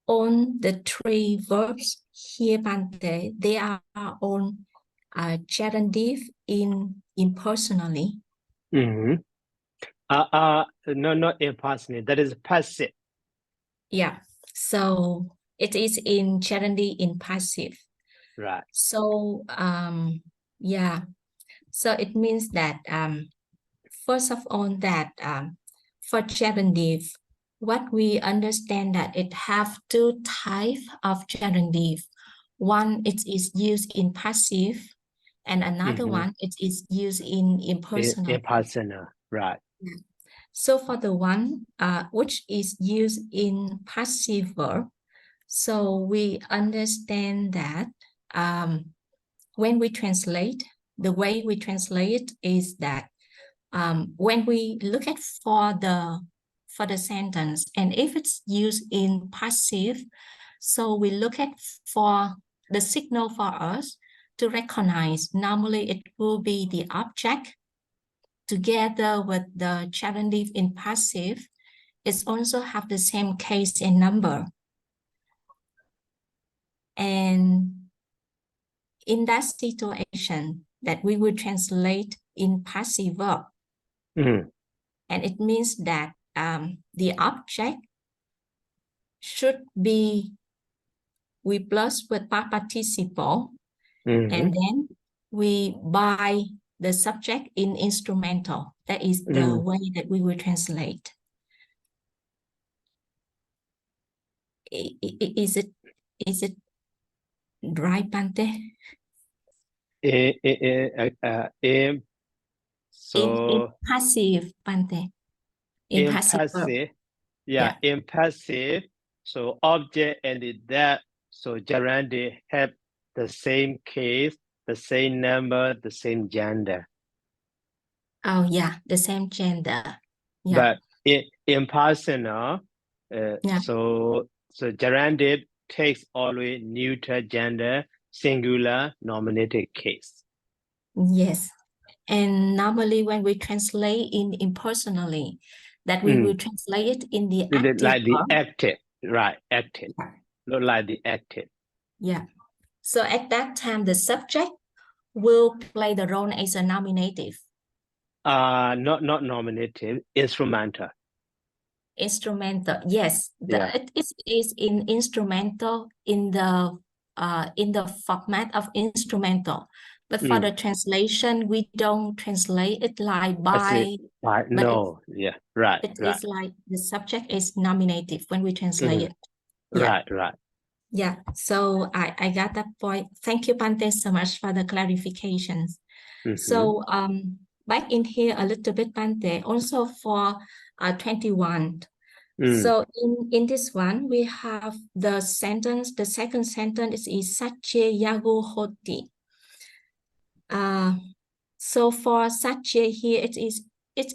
on the 3 verbs here, Bante, they are on gerundive in impersonally. No, not impersonally. That is passive. Yeah. So it is in gerundive in passive. Right. So yeah. So it means that first of all, that for gerundive, what we understand that it have 2 types of gerundive. One, it is used in passive, and another one, it is used in impersonal. Impersonal, right. So for the one which is used in passive verb, so we understand that when we translate, the way we translate is that when we look at for for the sentence. And if it's used in passive, so we look at for the signal for us to recognize. Normally it will be the object together with the gerundive in passive. It also have the same case and number. And in that situation that we will translate in passive verb. Mm. And it means that the object should be we plus with past participle, and then we by the subject in instrumental. That is the way that we will translate. Is it right, Pante? So in passive, Pante. In passive verb. Yeah, in passive. So object and that, so gerundive have the same case, the same number, the same gender. Oh yeah, the same gender. Yeah. But in personal, so gerundive takes always neuter gender, singular nominative case. Yes. And normally when we translate in impersonally, that we will translate it in the active like the verb. active, right? Active, not like the active. Yeah. So at that time, the subject will play the role as a nominative. Not nominative, instrumental. Instrumental, yes. It is in instrumental in the format of instrumental. But for the translation, we don't translate it like by. No, yeah, right. It is like the subject is nominative when we translate it. Yeah. Right. Yeah, so I got that point. Thank you, Pante, so much for the clarifications. So back in here a little bit, Pante, also for 21. So in this one, we have the sentence, the second sentence is Sache Yagu Hoti. So for Sache here, it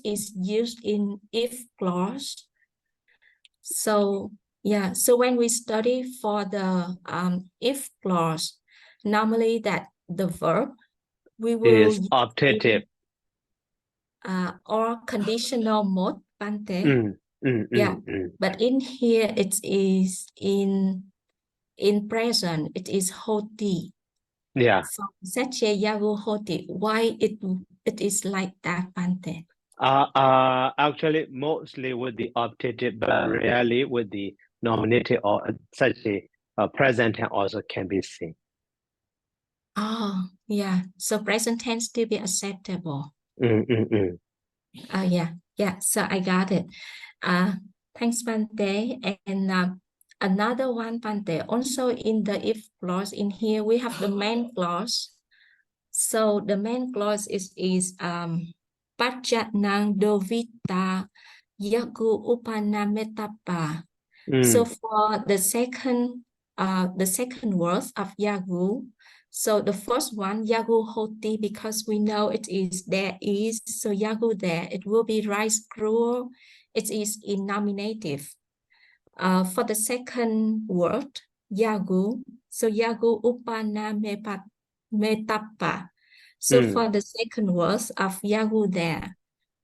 is used in if clause. So yeah, so when we study for the if clause, normally that the verb we will is optative or conditional mode, Pante. But in here it is in present. It is hoti. Yeah. So sache yagu hoti. Why it is like that, Pante? Actually, mostly with the optative, but rarely with the nominative or such a present tense also can be seen. Oh, yeah. So present tense still be acceptable. Yeah. So I got it. Thanks, Pante. And another one, Pante. Also in the if clause in here, we have the main clause. So the main clause is Pachanang dovita yagu upanametapa. So for the second word of yagu, so the first one yagu hoti, because we know it is there is, so yagu there, it will be rice gruel. It is in nominative. For the second word yagu, so yagu upanametapa. So for the second word of yagu there,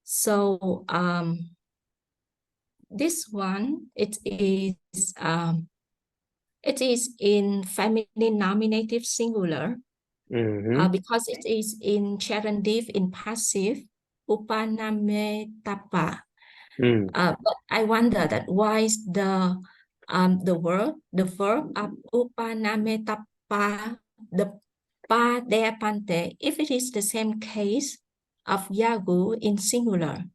so this one it is in feminine nominative singular because it is in gerundive in passive upanametapa. But I wonder that why is the verb of upanametapa, the pa there, Pante, if it is the same case of yagu in singular,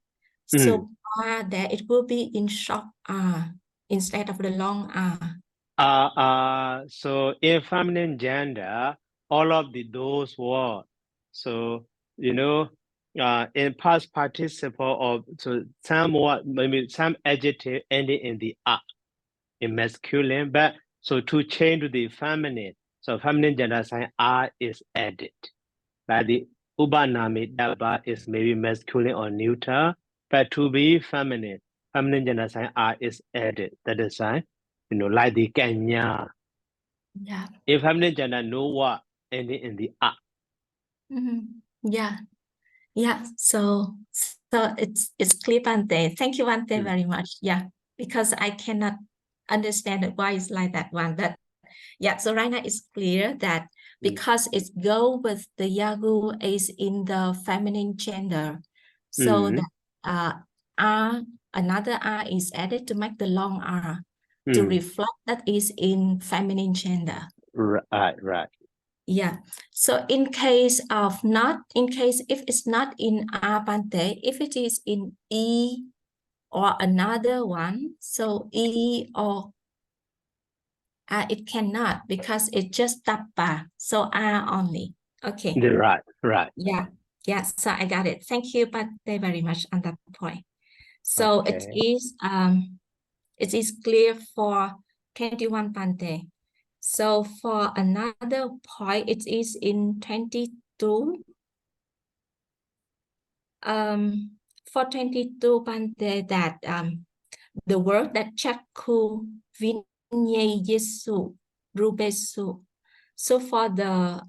so pa there, it will be in short r instead of the long r. So in feminine gender, all of those words, so in past participle of some word, maybe some adjective ending in the a in masculine, but so to change to the feminine, so feminine gender sign R is added. Like the ubanami daba is maybe masculine or neuter, but to be feminine, feminine gender sign R is added. That is why, like the Kenya. Yeah. If feminine gender no what ending in the R. Yeah. Yeah. So it's clear, Bante. Thank you, Bante, very much. Yeah, because I cannot understand why it's like that one. But yeah, so right now it's clear that because it's go with the Yagu is in the feminine gender. So that R, another R is added to make the long R to reflect that is in feminine gender. Right. Yeah. So in case if it's not in R, Bante, if it is in E or another one, so E or it cannot because it's just tapa, so R only. Okay. Right. Yeah. Yeah. So I got it. Thank you, Bante, very much on that point. So Okay. it is clear for 21 Bante. So for another point, it is in 22. For 22 Bante, that the word that Chakku Vinye Yesu Rubesu. So for the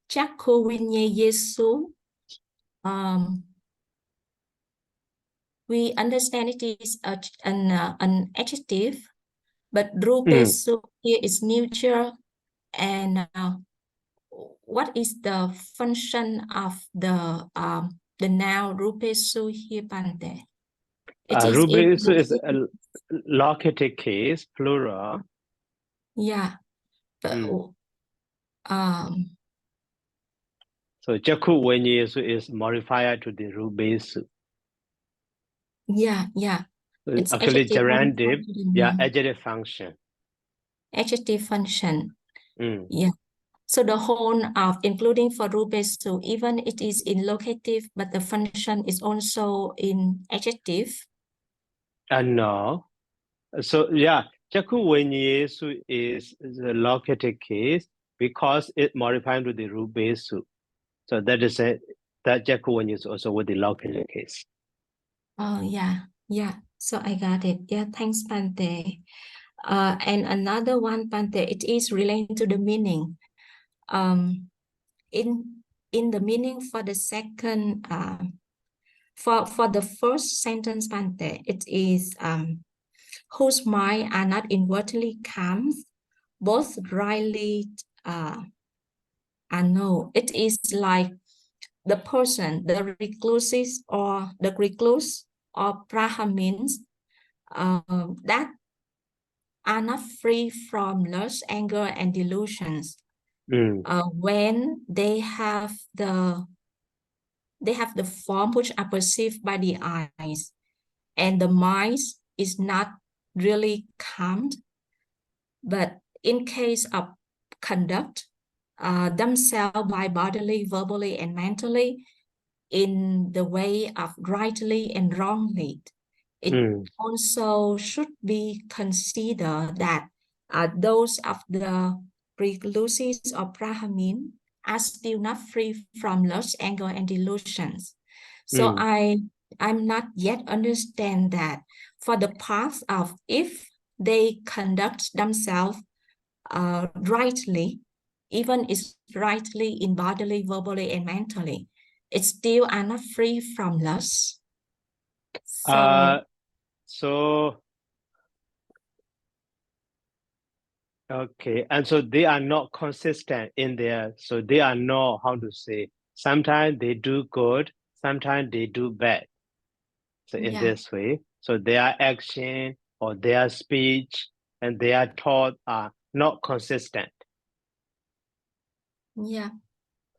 Chakku Vinye Yesu, we understand it is an adjective, but Rubesu here is neutral. And what is the function of the noun Rubesu here, Bante? It is in Rubric is a located case, plural. yeah, but So Jaku Wenyesu is modifier to the Rubesu. yeah. It's Actually adjective modified gerundive, to the noun. adjective function. Adjective function. Yeah. So the whole of including for Rubesu, even it is in locative, but the function is also in adjective. No. So Jaku Wenyesu is the located case because it modified to the Rubesu. So that is it. That Jaku Wenyesu also with the located case. Oh yeah. So I got it. Yeah, thanks, Bante. And another one, Bante, it is related to the meaning. In the meaning for the second, for the first sentence, Bante, it is whose mind are not inwardly calm, both rightly and no. It is like the person, the recluses or the recluse or Brahmins that are not free from lust, anger, and delusions. When they have the form which are perceived by the eyes, and the mind is not really calmed. But in case of conduct themselves by bodily, verbally, and mentally in the way of rightly and wrongly, it also should be considered that those of the recluses or Brahmin are still not free from lust, anger, and delusions. So I'm not yet understand that for the path of if they conduct themselves rightly, even is rightly in bodily, verbally, and mentally, it still are not free from lust. So okay, and so they are not consistent in there. So they are not, how to say, sometimes they do good, sometimes they do bad. So in this way, so their action or their speech and their thought are not consistent. Yeah.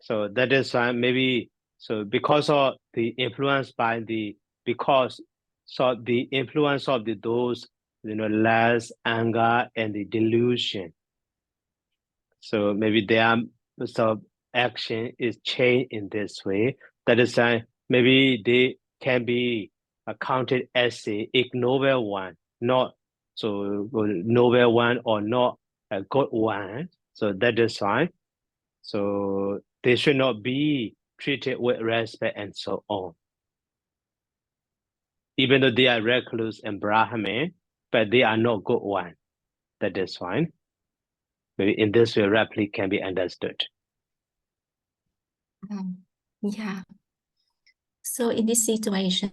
So that is why maybe, so because of the influence by the, because so the influence of those, lust, anger, and the delusion. So maybe their so action is changed in this way. That is why maybe they can be counted as a ignoble one, not so noble one or not a good one. So that is why. So they should not be treated with respect and so on. even though they are recluse and Brahmin, but they are not good one. That is fine. Maybe in this way, roughly can be understood. Yeah. So in this situation,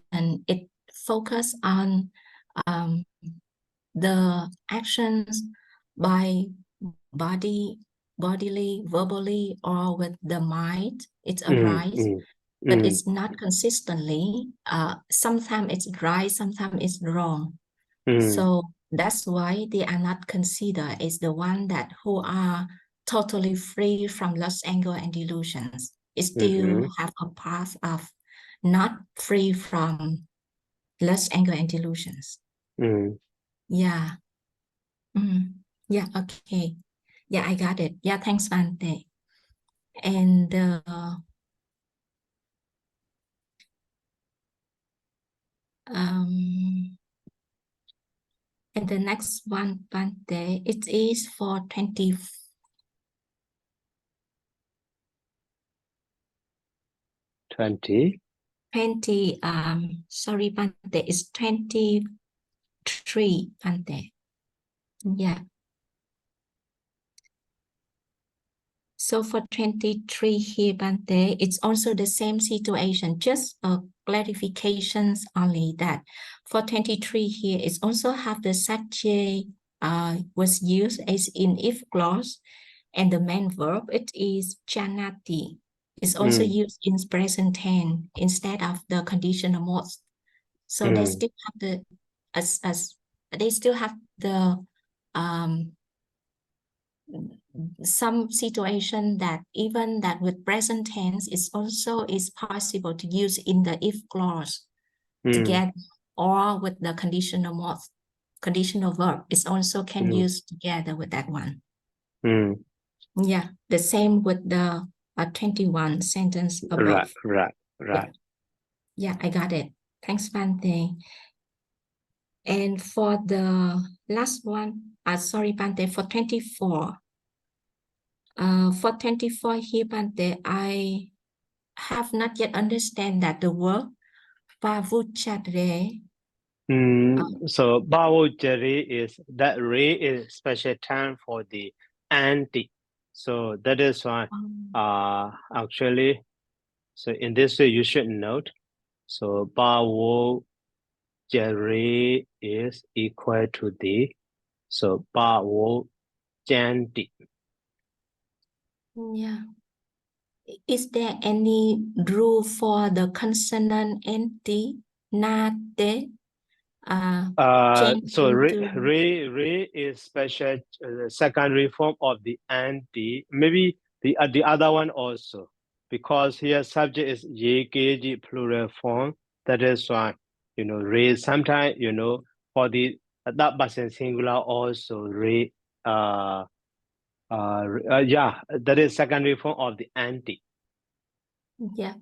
it focus on the actions by bodily, verbally, or with the mind. It arises, but it's not consistently. Sometimes it's right, sometimes it's wrong. So that's why they are not considered as the one that who are totally free from lust, anger, and delusions. It still have a path of not free from lust, anger, and delusions. Yeah. Yeah, okay. Yeah, I got it. Yeah, thanks, Bante. And and the next one, Bante, it is for 20. 20. Sorry, Bante, it's 23, Bante. Yeah. So for 23 here, Bante, it's also the same situation, just clarifications only that for 23 here, it's also have the subject was used as in if clause, and the main verb, it is chanati. It's also used in present tense instead of the conditional modes. So they still have the they still have the some situation that even that with present tense is also is possible to use in the if clause together, or with the conditional mode, conditional verb is also can use together with that one. Yeah, the same with the 21 sentence above. Right. Yeah, I got it. Thanks, Bante. And for the last one, sorry, Bante, for 24. For 24 here, Bante, I have not yet understand that the word pavuchadre. So Bhavojari is that re is special term for the anti. So that is why actually, so in this way you should note. So Bhavojari is equal to the so Bhavojanti. Yeah. Is there any rule for the consonant anti nate? So re is special secondary form of the anti. Maybe the other one also, because here subject is ye plural form. That is why re sometimes for the that person singular also re yeah, that is secondary form of the anti. Yeah.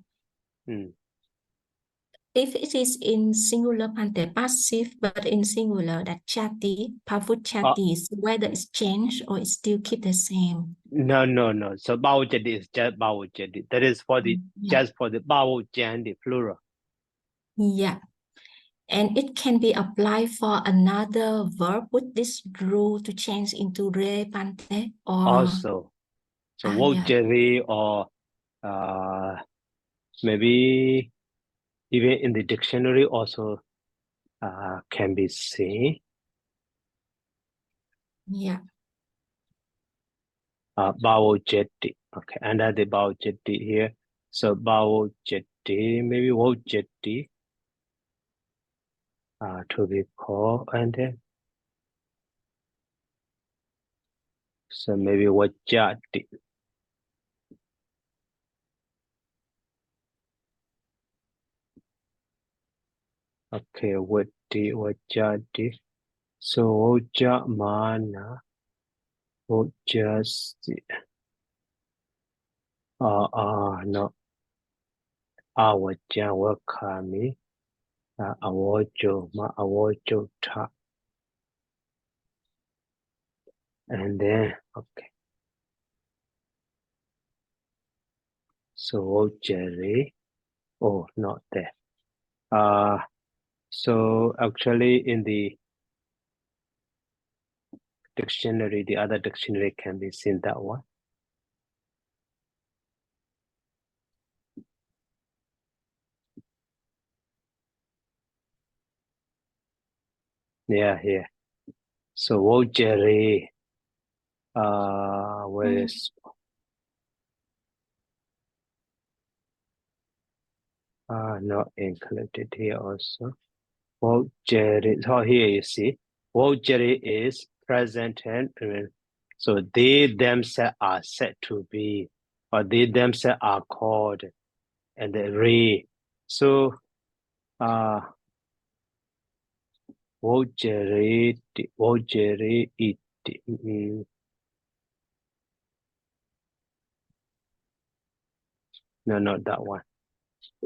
If it is in singular, Bante, passive, but in singular, that chati, pavuchati, is whether it's changed or it still keep the same. No. So Bhavojati is just Bhavojati. That is for the just for the Bhavojati plural. Yeah. And it can be applied for another verb with this rule to change into re, Bante, or Also, so Vojari or maybe even in the dictionary also can be seen. Yeah. Bhavojati. Okay, under the Bhavojati here. So Bhavojati, maybe Vojati to be called, and then so maybe Vajati. Okay, Vajati. So Vajamana, Vajasti. No. Awaja wakami. Awojo ma awojo ta. And then, okay. So Jerry. Oh, not there. So actually in the dictionary, the other dictionary can be seen that one. Yeah, here. So vouchery, where is not included here also. Vouchery. So here you see, vouchery is present and so they themselves are said to be, or they themselves are called, and the re. So vouchery, vouchery, it. No, not that one.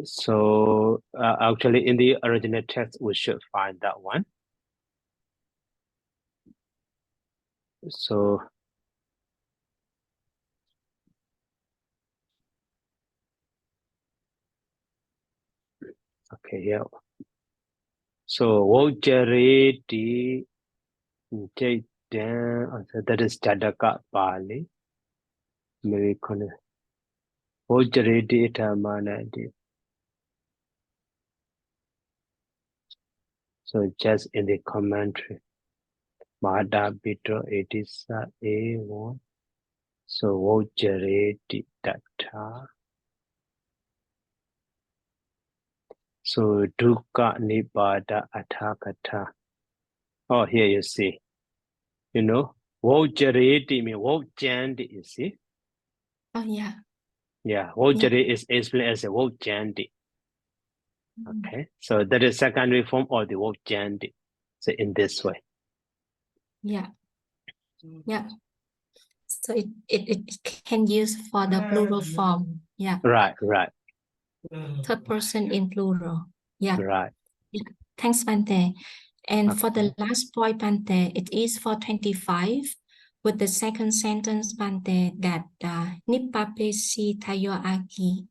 So actually in the original text, we should find that one. So okay, yeah. So vouchery, that is Jadaka Pali. Maybe vouchery, itamana. So just in the commentary, Mada Bito, it is A1. So vouchery, data. So dukkha nibbada athakatha. Oh, here you see. You know, voucherity means vouchandi, you see. Oh, yeah. Yeah, vouchery is explained as a vouchandi. Okay, so that is secondary form of the vouchandi. So in this way. Yeah. Yeah. So it can use for the plural form. Yeah. Right, right. Third person in plural. Yeah. Right. Yeah. Thanks, Bante. And Okay. for the last point, Bante, it is for 25 with the second sentence, Bante, that Nipapesi tayo aki.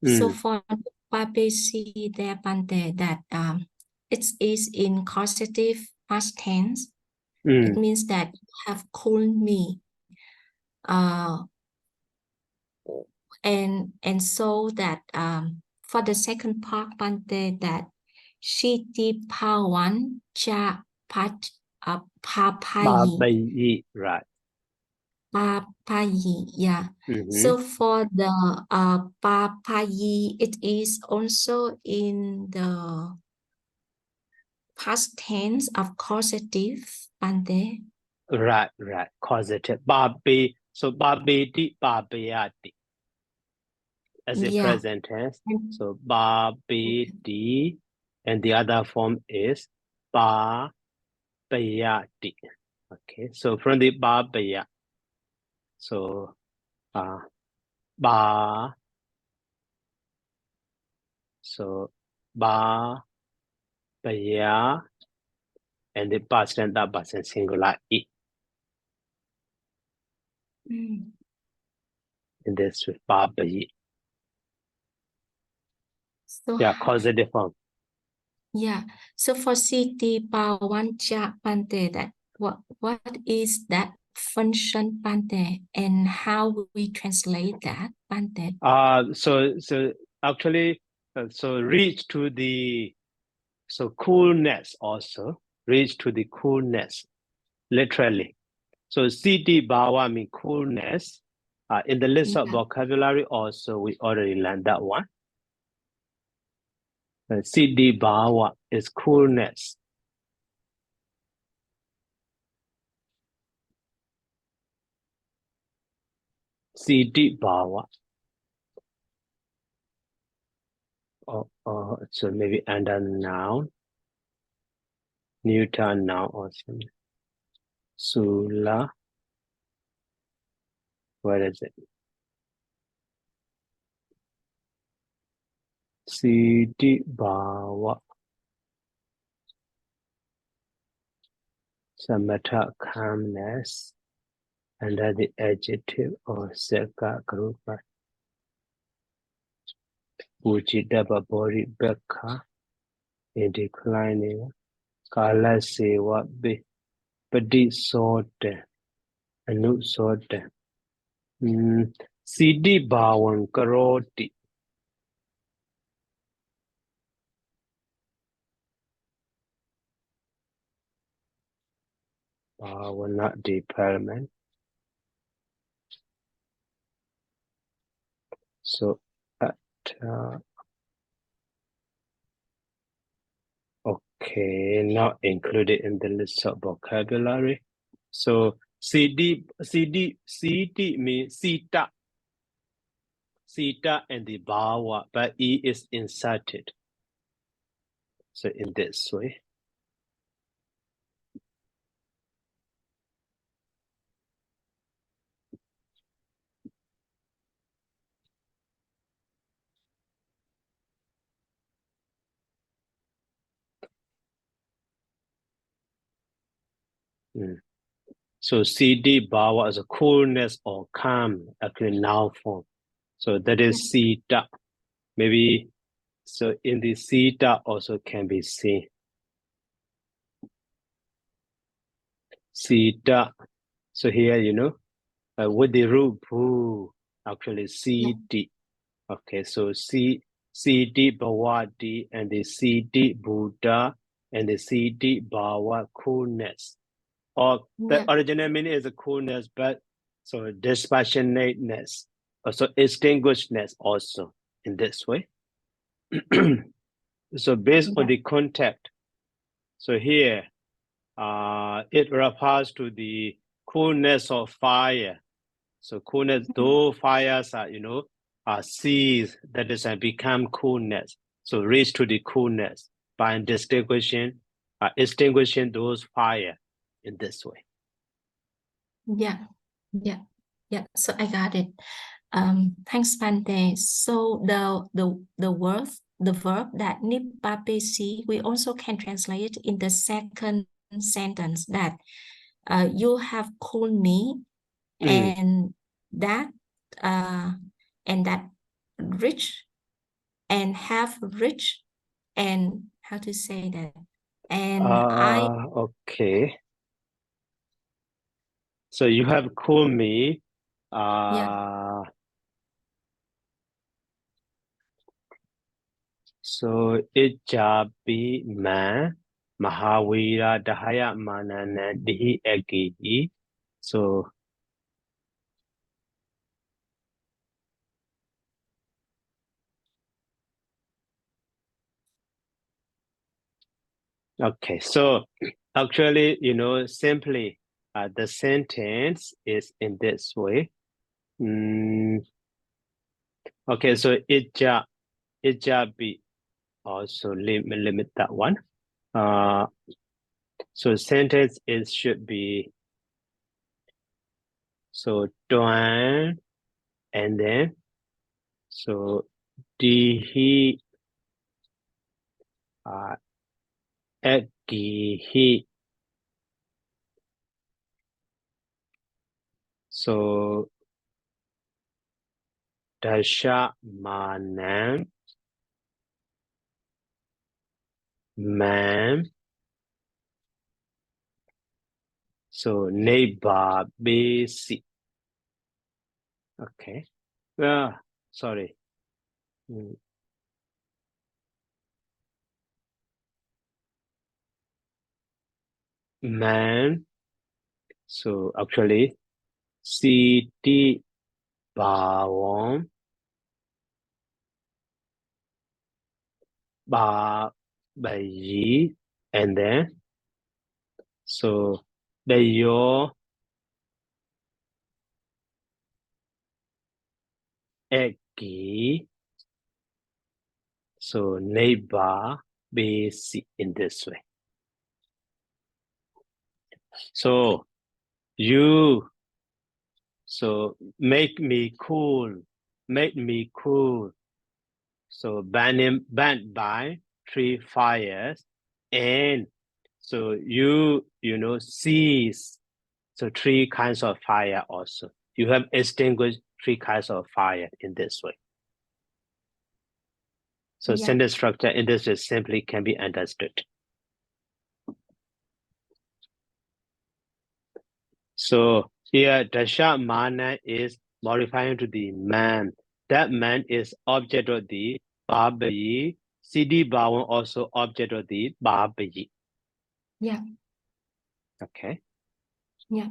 So for Nipapesi there, Bante, that it is in causative past tense. It means that you have called me. And so that for the second part, Bante, that Shiti Pawan Cha Pat Papayi. Babayi, right. Papayi, yeah. So for the Papayi, it is also in the past tense of causative, Bante. Right, right. Causative. Babi. So babiti, babayati. As a present tense. So babiti. And the other form is babayati. Okay, so from the babaya. So ba. So ba, baya, and the past tense, that past tense singular I. In this way, ba, bayi. So, Yeah, causative form. Yeah. So for Siti Pawancha Pante, that what is that function Pante, and how we translate that Pante? So actually, so reach to the coolness also, reach to the coolness, literally. So Siti Bawa means coolness. In the list of vocabulary also, we already learned that one. Siti Bawa is coolness. Siti Bawa. So maybe and a noun, neuter noun or something. Sula. Where is it? Siti Bawa. Samatha calmness under the adjective or Seka group. Ujidaba Bori Beka. in declining. Kala sewa pati sote, anu sote. Siddhi bhavan karoti. Bhavana development. So, okay, not included in the list of vocabulary. So, CD means sita and the bhava, but E is inserted. So, in this way. So CD bhava is a coolness or calm, actually noun form. So that is sita. Maybe so in the sita also can be seen. Sita. So here, with the root bhu, actually CD. Okay, so CD bhavati and the CD Buddha and the CD bhava coolness. Or the original meaning is a coolness, but so dispassionateness, also extinguishedness also in this way. So based on the context, so here it refers to the coolness of fire. So coolness, though fires are ceased, that is become coolness. So reach to the coolness by extinguishing those fire in this way. Yeah. So I got it. Thanks, Pante. So the verb that nipapesi, we also can translate in the second sentence that you have called me, and that rich and have rich, and how to say that, and okay. So you have called me. So ijabi man Mahavira Dahaya Manana Dihi Egi. So okay, so actually, simply the sentence is in this way. Okay, so ijabi also limit that one. So sentence is should be so Tuan and then so dihi Egihi. So Dasha Manam Man. So Neighbor Basic. Okay. Sorry. Man. So actually Siti Bawon Ba Bayi and then so Dayo Egi. So neighbor basic in this way. So you make me cool. So banned by 3 fires, and so you seize so 3 kinds of fire also. You have extinguished 3 kinds of fire in this way. So Yeah. sentence structure in this way simply can be understood. So here Dasha Mana is modifying to the man. That man is object of the Babayi. Siddhi Bhavan also object of the Babayi. Yeah. Okay. Yeah.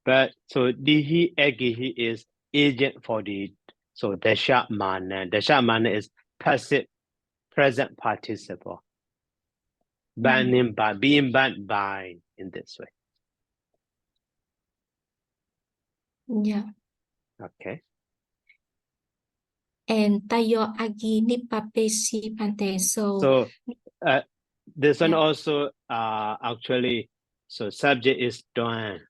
But so Dihi Agihi is agent for the so Dasha Mana. Dasha Mana is passive present participle. Banning by being banned by in this way. Yeah. Okay. And tayo agi ni papesi pante. So this one Yeah. also actually so subject is Doan.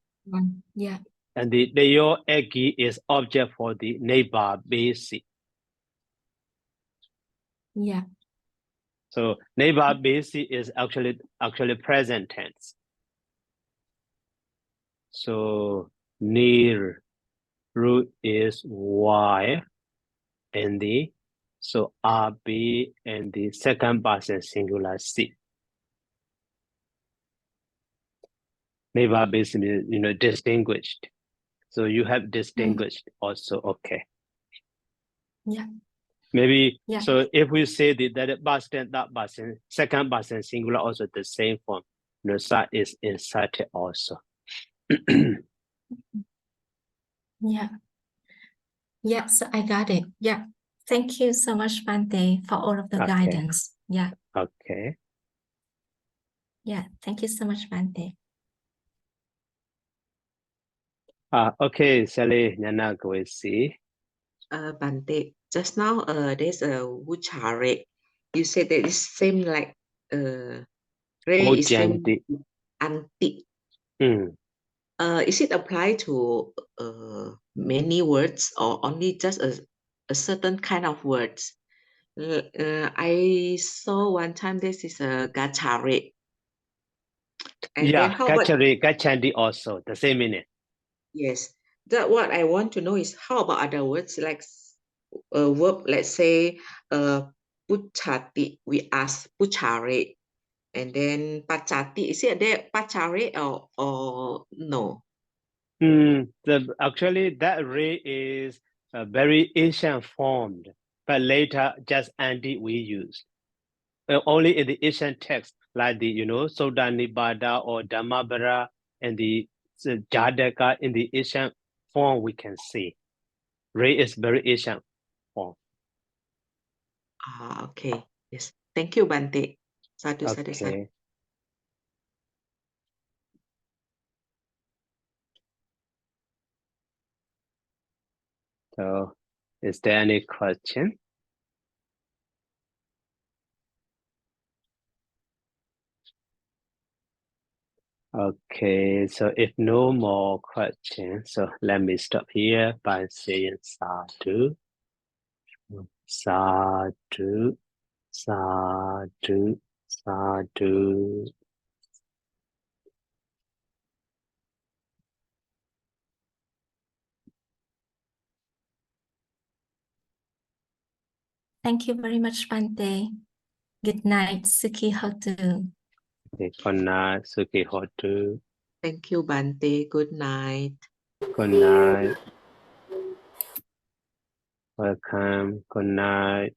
Yeah. And the yo egi is object for the neighbor basic. Yeah. So neighbor basic is actually present tense. So near root is Y and the so RB and the second person singular C. Neighbor basic is distinguished. So you have distinguished also, okay. Yeah. Maybe Yeah. so if we say that person, that person, second person singular also the same form. Sa is inserted also. Yeah. Yeah. So I got it. Yeah. Thank you so much, Bante, for all of the Okay. guidance. Yeah. Okay. Yeah. Thank you so much, Bante. Okay, Sally, Nana, go and see. Bante, just now there's a Wuchare. You said that it's same like Ray is same Ojanti. anti. Mm. Is it applied to many words or only just a certain kind of words? I saw one time this is a gachare. And then Yeah, how about gachandi also, the same meaning. yes, that what I want to know is how about other words like a verb, let's say puchati, we ask puchare, and then pachati, is it there pachare or no? Actually, that ray is a very ancient form, but later just anti we use. Only in the ancient text, like the Soda Nibada or Dhammabara and the Jadaka in the ancient form we can see. Ray is very ancient form. Okay. Yes. Thank you, Bante. Sadhu, sadhu, sadhu. Okay. So, is there any question? Okay, so if no more questions, so let me stop here by saying sadhu, sadhu, sadhu, sadhu. Thank you very much, Bante. Good night, Suki Hotu. Good night, Suki Hotu. Thank you, Bante. Good night. Good night. Welcome. Good night.